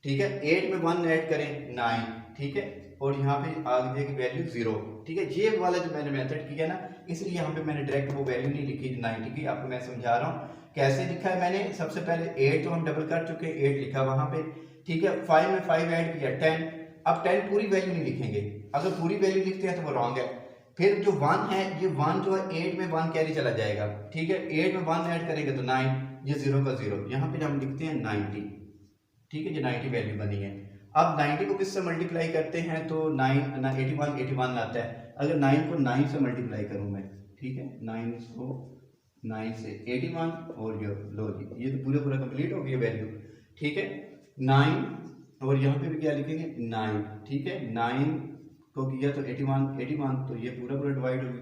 Speaker 1: ठीक है, 8 में 1 ऐड करें 9, ठीक है, और यहाँ पे आ जाएगी वैल्यू 0, ठीक है। ये वाला जो मैंने मेथड किया ना, इसलिए यहाँ पे मैंने डायरेक्ट वो वैल्यू नहीं लिखी 90 की, आपको मैं समझा रहा हूँ कैसे लिखा है मैंने। सबसे पहले 8 तो हम डबल कर चुके, 8 लिखा वहां पे, ठीक है, 5 में 5 ऐड किया 10, अब 10 पूरी वैल्यू नहीं लिखेंगे, अगर पूरी वैल्यू लिखते हैं तो वो रॉन्ग है। फिर जो 1 है, ये 1 जो है 8 में 1 कैरी चला जाएगा, ठीक है, 8 में 1 ऐड करेंगे तो 9, ये 0 का 0, यहाँ पे हम लिखते हैं 90, ठीक है, ये 90 वैल्यू बनी है। अब 90 को किससे मल्टीप्लाई करते हैं, तो 81 आता है, अगर 9 को 9 से मल्टीप्लाई करूं मैं, ठीक है, 9 को 9 से 81, और लो जी, ये तो पूरा कंप्लीट हो गया वैल्यू, ठीक है, 9, और यहाँ पे भी क्या लिखेंगे 9, ठीक है, 9 को किया तो 81 तो ये पूरा पूरा डिवाइड होगी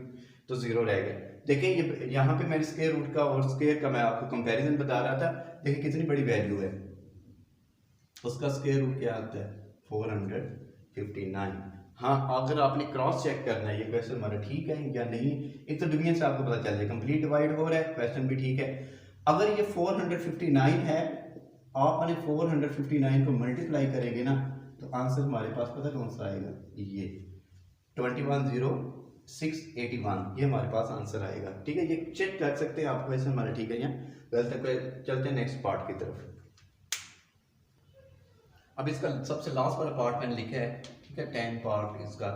Speaker 1: तो 0 रह गया। देखिए ये यहाँ पे मैंने स्क्वायर रूट का और स्क्वायर का मैं आपको कंपैरिजन बता रहा था। देखिए कितनी बड़ी वैल्यू है, उसका स्क्वायर रूट क्या आता है 459। हाँ, अगर आपने क्रॉस चेक करना है ये क्वेश्चन हमारा ठीक है या नहीं, एक तो डिवीजन से आपको पता चल जाए कंप्लीट डिवाइड हो रहा है, क्वेश्चन भी ठीक है। अगर ये 459 है, आपने 459 को मल्टीप्लाई करेंगे ना तो आंसर हमारे पास पता कौन सा आएगा, ये 210681 ये हमारे पास आंसर आएगा। ठीक है, ये चेक कर सकते हैं आप, क्वेश्चन हमारा ठीक है। यहाँ चलते हैं नेक्स्ट पार्ट की तरफ। अब इसका सबसे लास्ट वाला पार्ट मैंने लिखा है, ठीक है, 10 पार्ट इसका।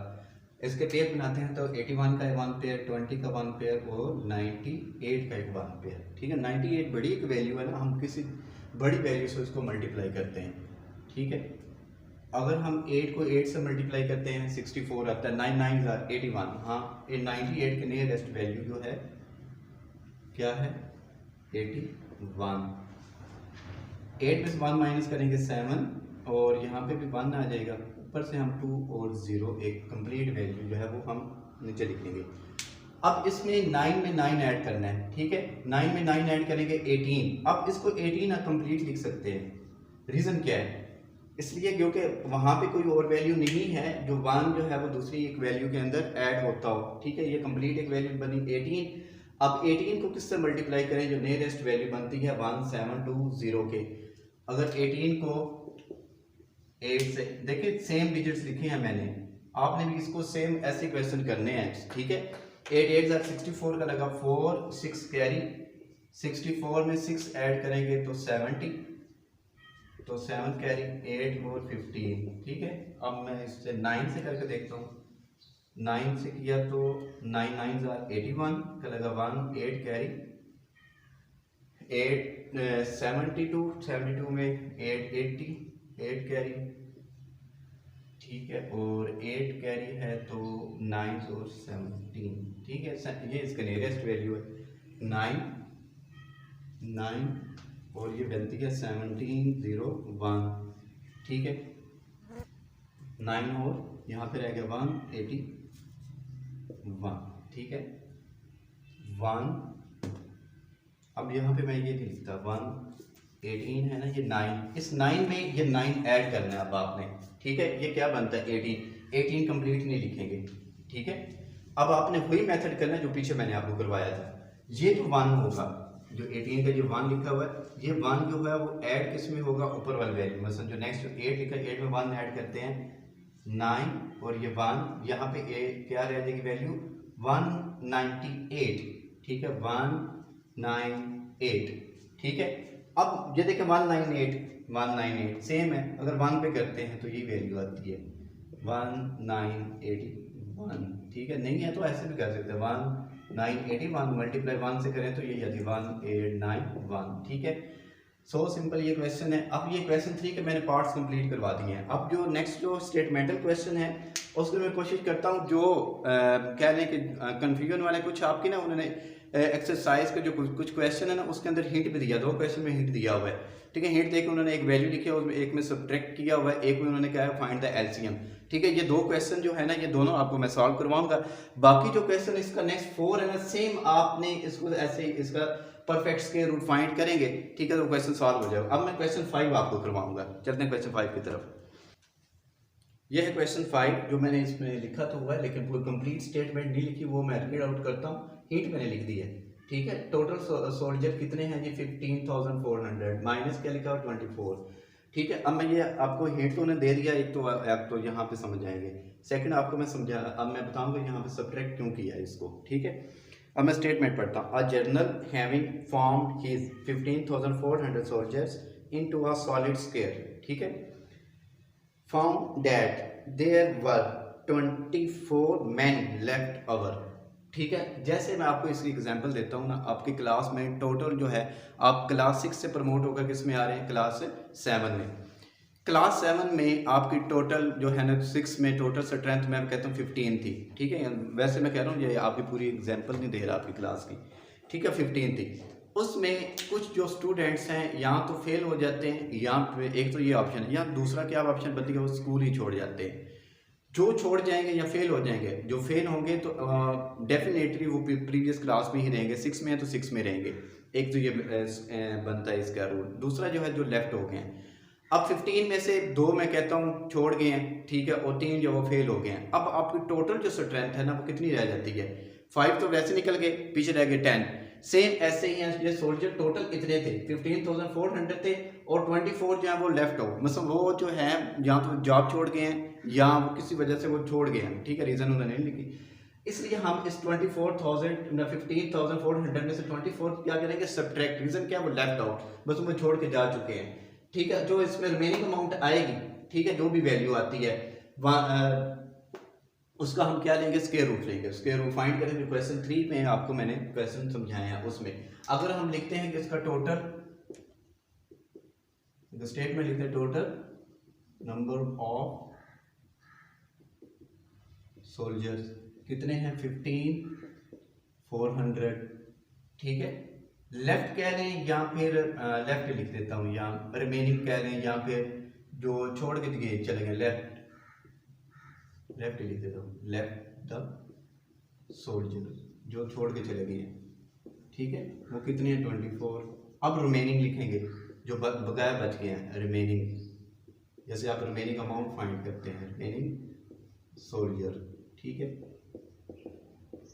Speaker 1: इसके पेयर बनाते हैं तो 81 का 1 पेयर, 20 का 1 पेयर और 98 का एक 1 पेयर। ठीक है, 98 बड़ी एक वैल्यू है ना, हम किसी बड़ी वैल्यू से उसको मल्टीप्लाई करते हैं। ठीक है, अगर हम 8 को 8 से मल्टीप्लाई करते हैं 64 आता है, 9 9 81। हाँ, ये 98 के नियरेस्ट वैल्यू जो है क्या है 81। 8 में से 1 माइनस करेंगे 7 और यहाँ पे भी 1 आ जाएगा, ऊपर से हम 2 और 0 एक कंप्लीट वैल्यू जो है वो हम नीचे लिखेंगे। अब इसमें 9 में 9 ऐड करना है। ठीक है, 9 में 9 ऐड करेंगे 18। अब इसको 18 कंप्लीट लिख सकते हैं। रीज़न क्या है, इसलिए क्योंकि वहाँ पे कोई और वैल्यू नहीं है जो 1 जो है वो दूसरी एक वैल्यू के अंदर ऐड होता हो। ठीक है, ये कंप्लीट एक वैल्यू बनी 18। अब 18 को किससे मल्टीप्लाई करें, जो नियरेस्ट वैल्यू बनती है 1720 के। अगर 18 को 8 से, देखिए सेम डिजिट्स लिखे हैं मैंने, आपने भी इसको सेम ऐसे क्वेश्चन करने हैं। ठीक है, 8 8 64 का लगा 4 6 कैरी, 64 में 6 ऐड करेंगे तो 70, तो 7 कैरी 8 और 15। ठीक है, अब मैं इससे 9 से करके देखता हूँ। 9 से किया तो 9 9 81 का लगा 1 8 कैरी 8 72 में 8 80 8 कैरी। ठीक है, और 8 कैरी है तो 9 और 17। ठीक है, ये इसका नियरेस्ट वैल्यू है 9 और ये बनती है 1701। ठीक है, 9 और यहाँ पे रह गया 181। ठीक है, 1। अब यहाँ पे मैं ये नहीं लिखता 118 है ना, ये 9, इस 9 में ये 9 ऐड करना है अब आपने। ठीक है, ये क्या बनता है 18 कंप्लीट नहीं लिखेंगे। ठीक है, अब आपने वही मेथड करना है जो पीछे मैंने आपको करवाया था। ये जो 1 होगा, जो 18 का जो 1 लिखा हुआ है, ये 1 जो है वो ऐड किस में होगा, ऊपर वाली वैल्यू। मतलब जो नेक्स्ट 8 लिखा है, 8 में 1 ऐड करते हैं 9 और ये 1, यहाँ पे क्या रह जाएगी वैल्यू 198। ठीक है, 198। ठीक है, अब ये देखें 198 सेम है, अगर 1 पे करते हैं तो ये वैल्यू आती है 1981। ठीक है, नहीं है तो ऐसे भी कर सकते हैं 1981 मल्टीप्लाई 1 से करें तो ये आती है 1891। ठीक है, सो सिंपल ये क्वेश्चन है। अब ये क्वेश्चन 3 के मैंने पार्ट्स कंप्लीट करवा दिए हैं। अब जो नेक्स्ट जो स्टेटमेंटल क्वेश्चन है उसमें मैं कोशिश करता हूँ जो कह लें कि कन्फ्यूजन वाले कुछ आपकी ना, उन्होंने एक्सरसाइज के जो कुछ क्वेश्चन है ना उसके अंदर हिंट भी दिया, 2 क्वेश्चन में हिंट दिया हुआ है। ठीक है, हिंट देकर उन्होंने एक वैल्यू लिखी है, उसमें एक में सब्ट्रैक्ट किया हुआ है, एक में उन्होंने कहा है फाइंड द एलसीएम। ठीक है, ये 2 क्वेश्चन जो है ना, ये दोनों आपको मैं सॉल्व करवाऊंगा। बाकी जो क्वेश्चन इसका नेक्स्ट 4 है ना, सेम आपने इसको ऐसे ही इसका परफेक्ट स्क्वायर रूट फाइंड करेंगे। ठीक है, तो क्वेश्चन सॉल्व हो जाएगा। अब मैं क्वेश्चन 5 आपको करवाऊंगा। चलते हैं क्वेश्चन 5 की तरफ। यह है क्वेश्चन 5 जो मैंने इसमें लिखा तो हुआ है, लेकिन पूरी कंप्लीट स्टेटमेंट नहीं लिखी, वो मैं रीड आउट करता हूँ। हिंट मैंने लिख दी है। ठीक है, टोटल सोल्जर कितने हैं जी 15,400, माइनस क्या लिखा हुआ 24। ठीक है, अब मैं ये आपको हिंट तो उन्हें दे दिया, एक तो यहाँ पे समझ जाएंगे। सेकंड आपको मैं समझा, अब मैं बताऊंगा यहाँ पे सब्ट्रैक्ट क्यों किया है इसको। ठीक है, अब मैं स्टेटमेंट पढ़ता हूँ। A general having formed his 15,400 soldiers into a solid square. ठीक है, found that there were 24 men left over. ठीक है, जैसे मैं आपको इसकी एग्जांपल देता हूँ ना, आपकी क्लास में टोटल जो है, आप क्लास 6 से प्रमोट होकर किस में आ रहे हैं, क्लास 7 में। क्लास 7 में आपकी टोटल जो है ना 6 में टोटल स्ट्रेंथ मैं कहता हूँ 15 थी। ठीक है, वैसे मैं कह रहा हूँ ये आपकी पूरी एग्जांपल नहीं दे रहा आपकी क्लास की। ठीक है, 15 थी। उसमें कुछ जो स्टूडेंट्स हैं या तो फेल हो जाते हैं, या एक तो ये ऑप्शन है, या दूसरा क्या ऑप्शन बनती है वो स्कूल ही छोड़ जाते हैं। जो छोड़ जाएंगे या फेल हो जाएंगे, जो फेल होंगे तो डेफिनेटली वो प्रीवियस क्लास में ही रहेंगे, 6 में है तो 6 में रहेंगे। एक तो ये बनता है इसका रूल। दूसरा जो है जो लेफ्ट हो गए हैं, अब 15 में से 2 मैं कहता हूँ छोड़ गए हैं, ठीक है, और 3 जो वो फेल हो गए हैं। अब आपकी टोटल जो स्ट्रेंथ है ना वो कितनी रह जाती है, 5 तो वैसे निकल गए, पीछे रह गए 10। सेम ऐसे ही हैं ये सोल्जर, टोटल कितने थे 15,400 थे, और 24 जो है वो लेफ्ट हो, मतलब वो जो है या तो जॉब छोड़ गए हैं या वो किसी वजह से वो छोड़ गए हैं, ठीक है, रीज़न उन्होंने नहीं लिखी। इसलिए हम इस 15,400 में से 24 क्या करेंगे, सब्ट्रैक्ट। रीज़न क्या, वो लेफ्ट आउट, बस वो छोड़ के जा चुके हैं, ठीक है। जो इसमें रिमेनिंग अमाउंट आएगी, ठीक है, जो भी वैल्यू आती है उसका हम क्या लेंगे, स्क्वायर रूट लेंगे। स्क्वायर रूट फाइंड करेंगे। क्वेश्चन 3 में आपको मैंने क्वेश्चन समझाया है, उसमें अगर हम लिखते हैं कि इसका टोटल स्टेटमेंट लिखते हैं, टोटल नंबर ऑफ सोल्जर्स कितने हैं, 15,400, ठीक है। लेफ्ट कह लें या फिर लेफ्ट लिख देता हूँ, या रिमेनिंग कह लें, या फिर जो छोड़ के दिए चले गए, लेफ्ट लिख देता हूँ, लेफ्ट द सोल्जर, जो छोड़ के चले गए हैं, ठीक है, वो कितने हैं, 24। अब रिमेनिंग लिखेंगे, जो बकाया बच गए हैं, रिमेनिंग, जैसे आप रिमेनिंग अमाउंट फाइंड करते हैं, रिमेनिंग सोल्जर, ठीक है,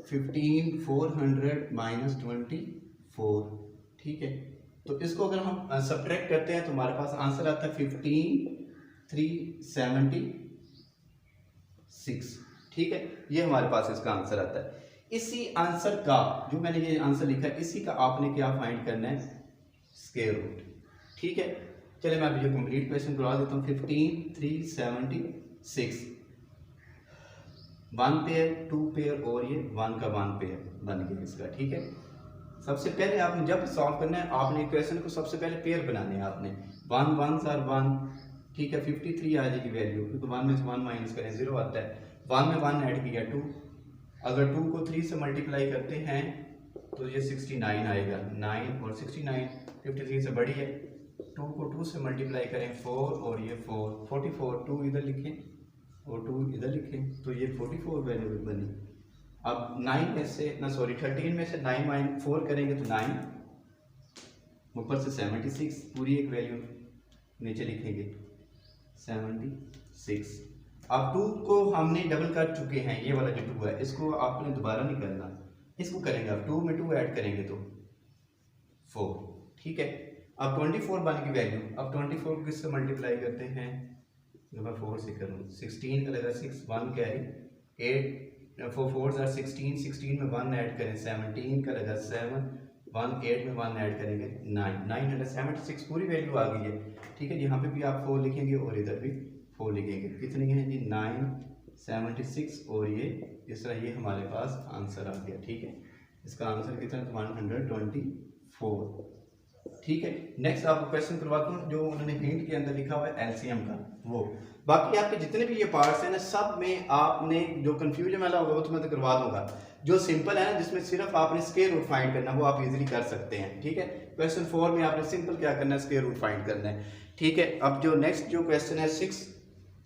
Speaker 1: 15,400 माइनस 24, ठीक है। तो इसको अगर हम सब्ट्रैक्ट करते हैं तो हमारे पास आंसर आता है 15,376, ठीक है, ये हमारे पास इसका आंसर आता है। इसी आंसर का, जो मैंने ये आंसर लिखा है, इसी का आपने क्या फाइंड करना है, स्क्वायर रूट, ठीक है। चलिए मैं अभी ये कंप्लीट क्वेश्चन करवा देता हूँ। 15,376, 1 पेयर, 2 पेयर और ये 1 का 1 पेयर बन गया इसका, ठीक है। सबसे पहले आपने जब सॉल्व करना है, आपने क्वेश्चन को सबसे पहले पेयर बनाने हैं आपने, 1 1 1, ठीक है, 53 आ जाएगी वैल्यू, क्योंकि 1 में से 1 माइनस करें 0 आता है। 1 में 1 ऐड किया 2, अगर 2 को 3 से मल्टीप्लाई करते हैं तो ये 69 आएगा, 9 और 69 53 से बड़ी है। 2 को 2 से मल्टीप्लाई करें 4 और ये 4, 44, 2 इधर लिखें और 2 इधर लिखें, तो ये 44 वैल्यू बनी। अब 9 में से 13 में से 9 माइनस 4 करेंगे तो 9, ऊपर से 76, पूरी एक वैल्यू नीचे लिखेंगे 76। अब 2 को हमने डबल कर चुके हैं, ये वाला जो 2 है इसको आपने दोबारा नहीं करना, इसको करेंगे। अब 2 में 2 ऐड करेंगे तो 4, ठीक है। अब 24 बन की वैल्यू, अब 24 को किससे मल्टीप्लाई करते हैं, मैं 4 से करूँ, 16 का लगा 6, 1 कैरी 8, 4 4 16, 16 में 1 ऐड करें 17 का लगा 7, 1 8 में 1 ऐड करेंगे 9, 976 पूरी वैल्यू आ गई है, ठीक है। यहाँ पे भी आप 4 लिखेंगे और इधर भी 4 लिखेंगे, कितनी है जी 976, और ये इस तरह ये हमारे पास आंसर आ गया, ठीक है। इसका आंसर कितना, 124, ठीक है। नेक्स्ट आपको क्वेश्चन करवाता हूँ, जो उन्होंने हिंट के अंदर लिखा हुआ है एलसीएम का, वो बाकी आपके जितने भी ये पार्ट्स हैं ना, सब में आपने जो कंफ्यूजन वाला होगा वो तो मैं तो करवा दूंगा। जो सिंपल है ना, जिसमें सिर्फ आपने स्क्वायर रूट फाइंड करना, वो आप इजीली कर सकते हैं, ठीक है। क्वेश्चन 4 में आपने सिंपल क्या करना है, स्क्वायर रूट फाइंड करना है, ठीक है। अब जो नेक्स्ट जो क्वेश्चन है 6,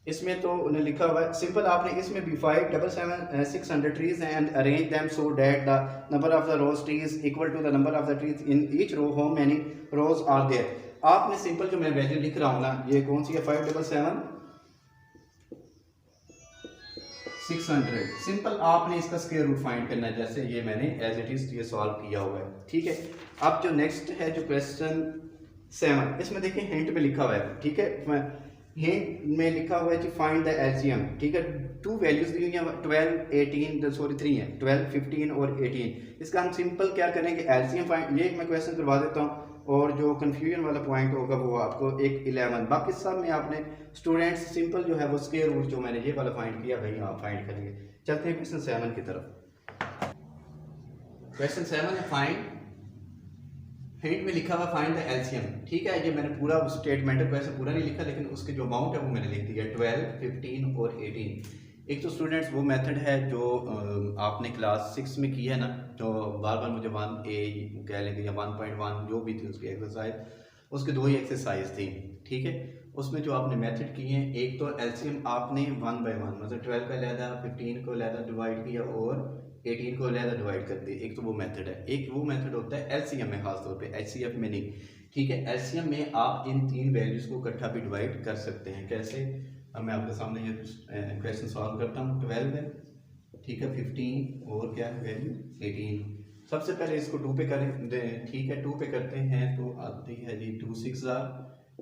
Speaker 1: इसमें तो उन्हें लिखा हुआ है सिंपल, आपने इसमें भी 5,777,600 trees and arrange them so that the number of the rows trees equal to the number of the trees in each row, how many rows are there. आपने सिंपल जो मैं वैल्यू लिख रहा हूँ ना, ये कौन सी है, 5,777,600, सिंपल आपने इसका स्क्वायर रूट फाइंड करना है, जैसे ये मैंने एज इट इज ये सॉल्व किया हुआ है, ठीक है। अब जो नेक्स्ट है जो क्वेश्चन 7, इसमें देखिए हिंट में लिखा हुआ है, ठीक है, हिंट में लिखा हुआ है कि फाइंड द एलसीएम, ठीक है। 2 वैल्यूज दी हुई हैं, 12 18 सॉरी 3 है, 12 15 और 18। इसका हम सिंपल क्या करेंगे, एलसीएम फाइंड, ये मैं क्वेश्चन करवा देता हूँ, और जो कंफ्यूजन वाला पॉइंट होगा वो आपको एक 11, बाकी सब में आपने स्टूडेंट्स सिंपल जो है वो स्क्वायर रूट जो मैंने ये वाला फाइंड किया भाई आप फाइंड करेंगे। चलते हैं क्वेश्चन 7 की तरफ। क्वेश्चन 7 है फाइंड, हिंट में लिखा हुआ फाइंड द एलसीएम, ठीक है। ये मैंने पूरा स्टेटमेंट वैसे पूरा नहीं लिखा, लेकिन उसके जो अमाउंट है वो मैंने लिख दिया, 12 15 और 18। एक तो स्टूडेंट्स वो मेथड है जो आपने क्लास 6 में की है ना, जो बार बार मुझे 1A कह लेंगे या 1.1 जो भी थी उसकी एक्सरसाइज, उसकी 2 ही एक्सरसाइज थी, ठीक है। उसमें जो आपने मेथड किए हैं, एक तो एलसीएम आपने 1 बाय 1 मतलब 12 को अलहदा, 15 को अलहदा डिवाइड किया और 18 को अलहदा डिवाइड कर दिया। एक तो वो मेथड है, एक वो मेथड होता है एलसीएम में, खासतौर पे एचसीएफ में नहीं। ठीक है, एलसीएम में आप इन तीन वैल्यूज को इकट्ठा भी डिवाइड कर सकते हैं। कैसे? अब मैं आपके सामने ये क्वेश्चन सॉल्व करता हूँ। 12 है, ठीक है, 15 और क्या है वैल्यू 18। सबसे पहले इसको 2 पे करें, ठीक है, 2 पे करते हैं तो आती है जी 2 6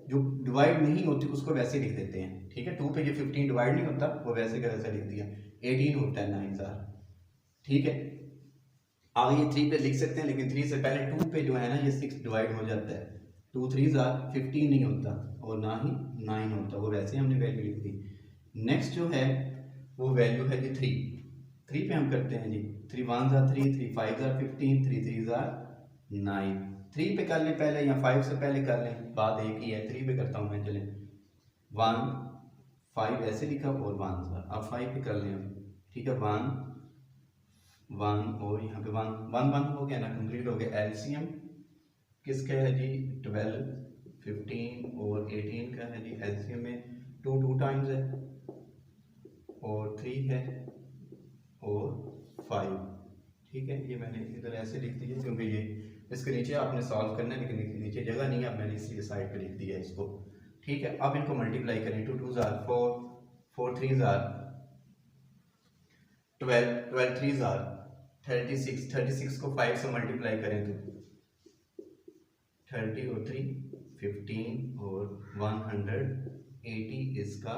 Speaker 1: जो डिवाइड नहीं होती उसको वैसे लिख देते हैं। ठीक है, 2 पे जो 15 डिवाइड नहीं होता वो वैसे का वैसे लिख दिया। 18 होता है 9000। ठीक है, आगे ये 3 पे लिख सकते हैं, लेकिन 3 से पहले 2 पे जो है ना ये 6 डिवाइड हो जाता है। 2 3 15 नहीं होता और ना ही 9 होता, वो वैसे हमने वैल्यू लिख दी। नेक्स्ट जो है वो वैल्यू है जी 3 पे हम करते हैं जी 3 1 3 3 5 15 3 3 9। 3 पे कर लें पहले या 5 से पहले कर लें, बात एक ही है। 3 पे करता हूँ मैं, चलें 1 5 ऐसे लिखा और 1 अब 5 पे कर लें हम। ठीक है, 1 1 और यहाँ पे 1 1 1 हो गया ना, कंप्लीट हो गया। एलसीएम किसका है जी 12 15 और 18 का है जी। एलसीएम में 2 टाइम्स है और 3 है और 5। ठीक है, ये मैंने इधर ऐसे लिख दिया क्योंकि ये इसके नीचे आपने सॉल्व करना है, लेकिन नीचे जगह नहीं है, अब मैंने इसलिए साइड पे लिख दिया इसको। ठीक है, अब इनको मल्टीप्लाई करें। 2 2 4 4 3 12 12 3 36 36 को 5 से मल्टीप्लाई करें तो 30 और 3 15 और 180 इसका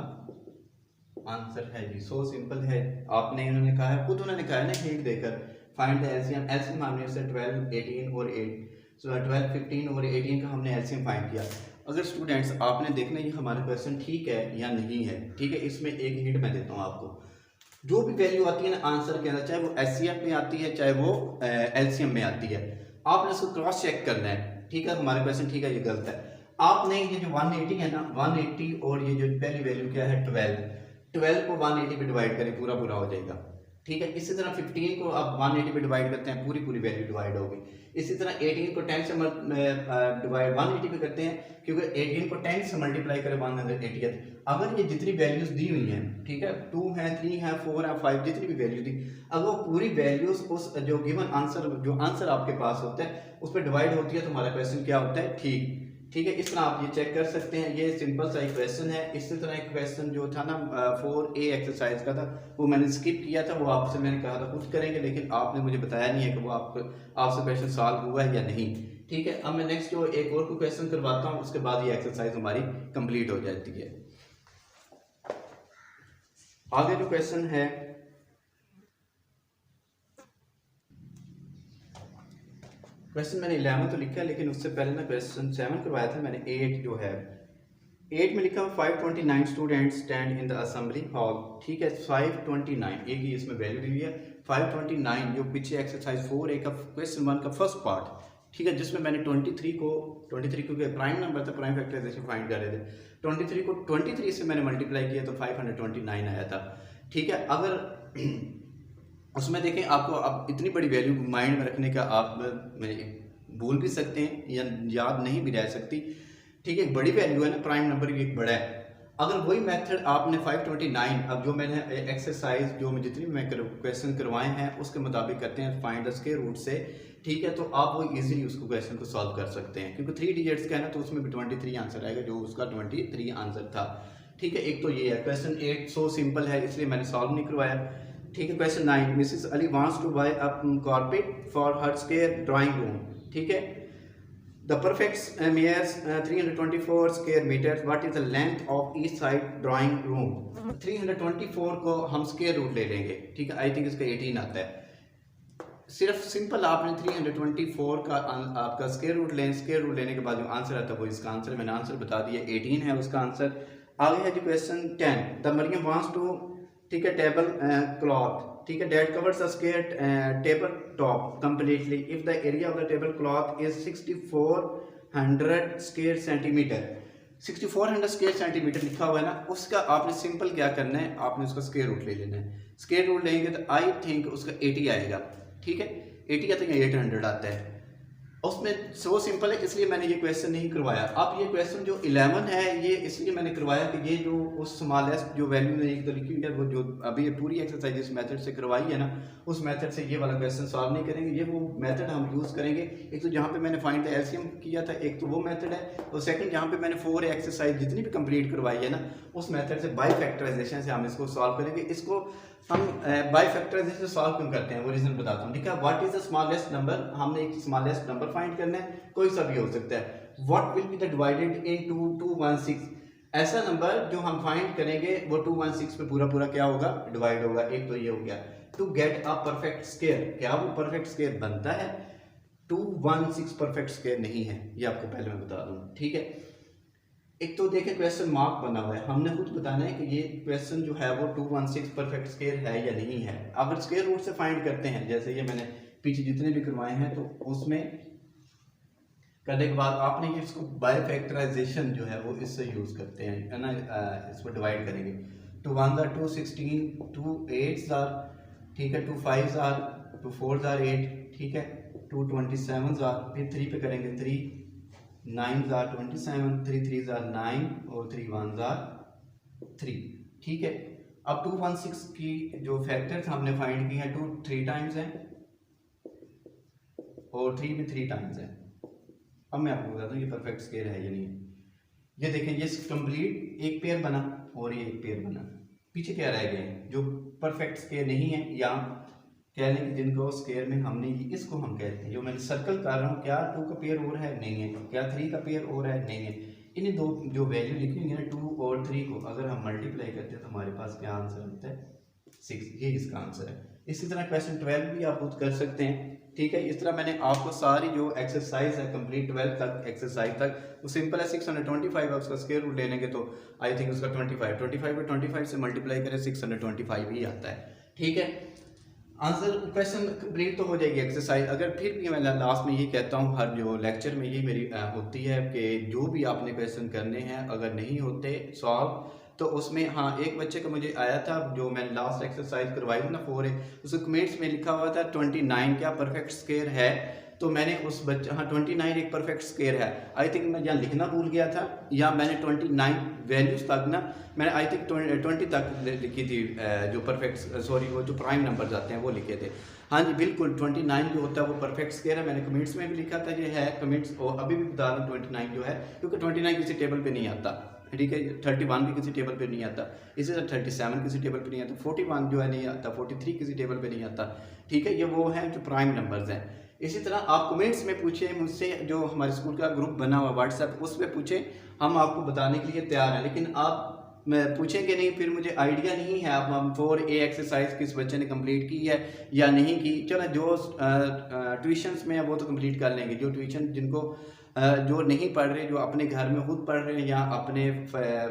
Speaker 1: आंसर है जी। सो सिंपल है। आपने इन्होंने कहा है, खुद उन्होंने कहा है ना हिंट देकर, फाइंड द एलसीएम। एलसीएम हमने से 12 18 और 8 सो 12 15 और 18 का हमने एलसीएम फाइंड किया। अगर स्टूडेंट्स आपने देखना ये हमारा क्वेश्चन ठीक है या नहीं है। ठीक है, इसमें एक हिंट मैं देता हूँ आपको। जो भी वैल्यू आती है ना आंसर के अंदर, चाहे वो एचसीएफ में आती है चाहे वो एलसीएम में आती है, आपने उसको क्रॉस चेक करना है। ठीक है, हमारा क्वेश्चन ठीक है ये गलत है। आपने ये जो 180 है ना 180 और ये जो पहली वैल्यू क्या है 12 को 180 पे डिवाइड करें, पूरा पूरा हो जाएगा। ठीक है, इसी तरह 15 को अब 180 पे डिवाइड करते हैं, पूरी पूरी वैल्यू डिवाइड होगी। इसी तरह 18 को 10 से डिवाइड 180 पे करते हैं, क्योंकि 18 को 10 से मल्टीप्लाई करें 180। अगर ये जितनी वैल्यूज दी हुई हैं, ठीक है, 2 है 3 है 4 है 5 जितनी भी वैल्यू दी, अगर वो पूरी वैल्यूज उस जो गिवन आंसर जो आंसर आपके पास होता है उस पर डिवाइड होती है तो हमारा क्वेश्चन क्या होता है ठीक। ठीक है, इस तरह आप ये चेक कर सकते हैं। ये सिंपल सा एक क्वेश्चन है। इसी तरह एक क्वेश्चन जो था ना 4A एक्सरसाइज का था, वो मैंने स्किप किया था, वो आपसे मैंने कहा था कुछ करेंगे, लेकिन आपने मुझे बताया नहीं है कि वो आपसे क्वेश्चन सॉल्व हुआ है या नहीं। ठीक है, अब मैं नेक्स्ट जो एक और क्वेश्चन करवाता हूँ, उसके बाद ये एक्सरसाइज हमारी कंप्लीट हो जाती है। आगे जो क्वेश्चन है क्वेश्चन मैंने 11 तो लिखा है, लेकिन उससे पहले ना क्वेश्चन 7 करवाया था मैंने। 8 जो है 8 में लिखा 529 students stand in the assembly hall. ठीक है, 529 एक ही इसमें वैल्यू दी हुई है 529, जो पीछे एक्सरसाइज 4A का क्वेश्चन 1 का फर्स्ट पार्ट। ठीक है, जिसमें मैंने 23 क्योंकि प्राइम नंबर था, प्राइम फैक्टराइजेशन फाइंड कर रहे थे, 23 को 23 से मैंने मल्टीप्लाई किया तो 529 आया था। ठीक है, अगर उसमें देखें आपको अब इतनी बड़ी वैल्यू माइंड में रखने का आप भूल भी सकते हैं या याद नहीं भी रह सकती। ठीक है, एक बड़ी वैल्यू है ना, प्राइम नंबर भी एक बड़ा है। अगर वही मेथड आपने 529, अब जो मैंने एक्सरसाइज जो मैं जितनी मैं क्वेश्चन करवाए हैं उसके मुताबिक करते हैं फाइंड द स्क्वायर रूट से। ठीक है, तो आप वो इजीली उसको क्वेश्चन को सॉल्व कर सकते हैं, क्योंकि 3 डिजिट्स का है ना, तो उसमें भी 23 आंसर आएगा, जो उसका 23 आंसर था। ठीक है, एक तो ये है। क्वेश्चन 8 सो सिंपल है, इसलिए मैंने सॉल्व नहीं करवाया। ठीक है, question 9 Mrs Ali wants to buy a carpet for her square drawing room. ठीक है, the perfect measures 324 square metre, what is the length of each side drawing room. 324 को हम स्क्वायर रूट ले लेंगे। ठीक है, आई थिंक इसका 18 आता है। सिर्फ सिंपल आपने 324 का आपका स्क्वायर रूट लें, स्क्वायर रूट लेने के बाद जो आंसर आता है वो इसका आंसर, मैंने आंसर बता दिया 18 है उसका आंसर। आगे है जी question 10, the Mariam wants to, ठीक है, टेबल क्लॉथ, ठीक है, that covers the square table top completely if the area of the table cloth is 6400 square centimetre. 6400 square centimetre लिखा हुआ है ना, उसका आपने सिंपल क्या करना है, आपने उसका स्क्वायर रूट ले लेना है। स्क्वायर रूट लेंगे तो आई थिंक उसका 80 आएगा। ठीक है, 80 आता है या 800 आता है। उसमें सो सिंपल है, इसलिए मैंने ये क्वेश्चन नहीं करवाया। अब ये क्वेश्चन जो 11 है ये इसलिए मैंने करवाया कि ये जो उस स्मॉलेस्ट जो वैल्यू ने एक तो लिखी हुई है वो जो अभी ये पूरी एक्सरसाइज इस मेथड से करवाई है ना, उस मेथड से ये वाला क्वेश्चन सॉल्व नहीं करेंगे। ये वो मेथड हम यूज़ करेंगे, एक तो जहाँ पे मैंने फाइंड द एलसीएम किया था, एक तो वो मेथड है, और सेकंड जहाँ पे मैंने 4 एक्सरसाइज जितनी भी कंप्लीट करवाई है ना, उस मेथड से बाय फैक्टराइजेशन से हम इसको सॉल्व करेंगे। इसको हम बाय फैक्टराइजेशन सॉल्व क्यों करते हैं वो रीजन बताता हूँ, ठीक है। What is the smallest number, हमने एक स्मॉलेस्ट नंबर फाइंड करना है, कोई सा भी हो सकता है। What will be the divided into 216, ऐसा नंबर जो हम फाइंड करेंगे वो 216 पे पूरा पूरा क्या होगा, डिवाइड होगा। एक तो ये हो गया। To get a perfect square, क्या वो परफेक्ट स्क्वायर बनता है? 216 परफेक्ट स्क्वायर नहीं है, ये आपको पहले मैं बता दूं, ठीक है। एक तो देखें क्वेश्चन मार्क बना हुआ है, हमने खुद बताना है कि ये क्वेश्चन जो है वो 216 परफेक्ट स्क्वायर है या नहीं है। अगर स्क्वायर रूट से फाइंड करते हैं, जैसे ये मैंने पीछे जितने भी करवाए हैं, तो उसमें करने के बाद आपने ये इसको बाय फैक्टराइजेशन जो है वो इससे यूज करते हैं, है ना। इसको डिवाइड करेंगे, 2 1 2 16, 2 8 ठीक है, 2 5 2 4 8, ठीक है, 2 27 फिर 3 पे करेंगे 3 9 27, 3 3 9 और 3 1 3, ठीक है। अब 216 की जो फैक्टर्स हमने फाइंड की है, 2 3 टाइम्स है और 3 भी 3 टाइम्स है। अब मैं आपको बताता हूँ ये परफेक्ट स्क्वायर है या नहीं है। ये देखें, ये कंप्लीट एक पेयर बना और ये एक पेयर बना, पीछे क्या रह गए जो परफेक्ट स्क्वायर नहीं है, या कह लें कि जिनको स्क्वायर में हमने इसको हम कहते हैं, जो मैंने सर्कल कर रहा हूँ, क्या 2 का पेयर और है, नहीं है, क्या 3 का पेयर और है, नहीं है। इन्हें दो जो वैल्यू लिखी हुई है ना 2 और 3 को अगर हम मल्टीप्लाई करते हैं तो हमारे पास क्या आंसर आता है, 6, ये इसका आंसर है। इसी तरह क्वेश्चन 12 भी आप खुद कर सकते हैं, ठीक है। इस तरह मैंने आपको सारी जो एक्सरसाइज है कंप्लीट 12 तक एक्सरसाइज तक, वो सिंपल है। 625 उसका स्क्वायर रूट ले लेंगे तो आई थिंक उसका 25 पे 25 से मल्टीप्लाई करें 625 ही आता है, ठीक है। आंसर क्वेश्चन कंप्लीट तो हो जाएगी एक्सरसाइज। अगर फिर भी मैं लास्ट में ये कहता हूँ, हर जो लेक्चर में ये मेरी होती है कि जो भी आपने क्वेश्चन करने हैं अगर नहीं होते सॉल्व तो उसमें, हाँ एक बच्चे का मुझे आया था जो मैंने लास्ट एक्सरसाइज करवाई थी ना 4 उसके कमेंट्स में लिखा हुआ था 29 क्या परफेक्ट स्क्वायर है, तो मैंने उस बच्चे, हाँ 29 एक परफेक्ट स्क्वायर है। आई थिंक मैं यहाँ लिखना भूल गया था, या मैंने 29 वैल्यूज तक ना मैंने आई थिंक 20 तक लिखी थी, जो परफेक्ट सॉरी वो जो प्राइम नंबर्स आते हैं वो लिखे थे। हाँ जी बिल्कुल, 29 जो होता है वो परफेक्ट स्क्वायर है, मैंने कमेंट्स में भी लिखा था ये है कमेंट्स, और अभी भी बता रहा हूँ 29 जो है, क्योंकि 29 किसी टेबल पे नहीं आता, ठीक है। 31 भी किसी टेबल पे नहीं आता, इसी तरह 37 किसी टेबल पे नहीं आता, 41 जो है नहीं आता, 43 किसी टेबल पे नहीं आता, ठीक है। ये वो हैं जो प्राइम नंबर्स हैं। इसी तरह आप कमेंट्स में पूछें मुझसे, जो हमारे स्कूल का ग्रुप बना हुआ व्हाट्सएप उस पर पूछें, हम आपको बताने के लिए तैयार हैं। लेकिन आप पूछेंगे नहीं, फिर मुझे आइडिया नहीं है आप हम 4A एक्सरसाइज किस बच्चे ने कंप्लीट की है या नहीं की। चलो जो ट्यूशन्स में है वो तो कंप्लीट कर लेंगे, जो ट्यूशन जिनको जो नहीं पढ़ रहे, जो अपने घर में खुद पढ़ रहे हैं, या अपने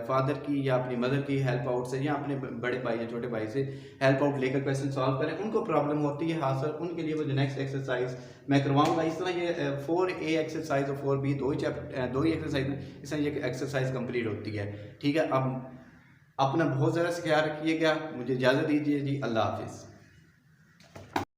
Speaker 1: फादर की या अपनी मदर की हेल्प आउट से, या अपने बड़े भाई या छोटे भाई से हेल्प आउट लेकर क्वेश्चन सॉल्व करें, उनको प्रॉब्लम होती है हाँ सर, उनके लिए वो जो नेक्स्ट एक्सरसाइज मैं करवाऊंगा। इस तरह ये 4A एक्सरसाइज और 4B दो ही एक्सरसाइज में इस तरह ये एक्सरसाइज कंप्लीट होती है, ठीक है। अब अपना बहुत ज़्यादा ख्याल रखिएगा, मुझे इजाज़त दीजिए जी, अल्लाह हाफिज़।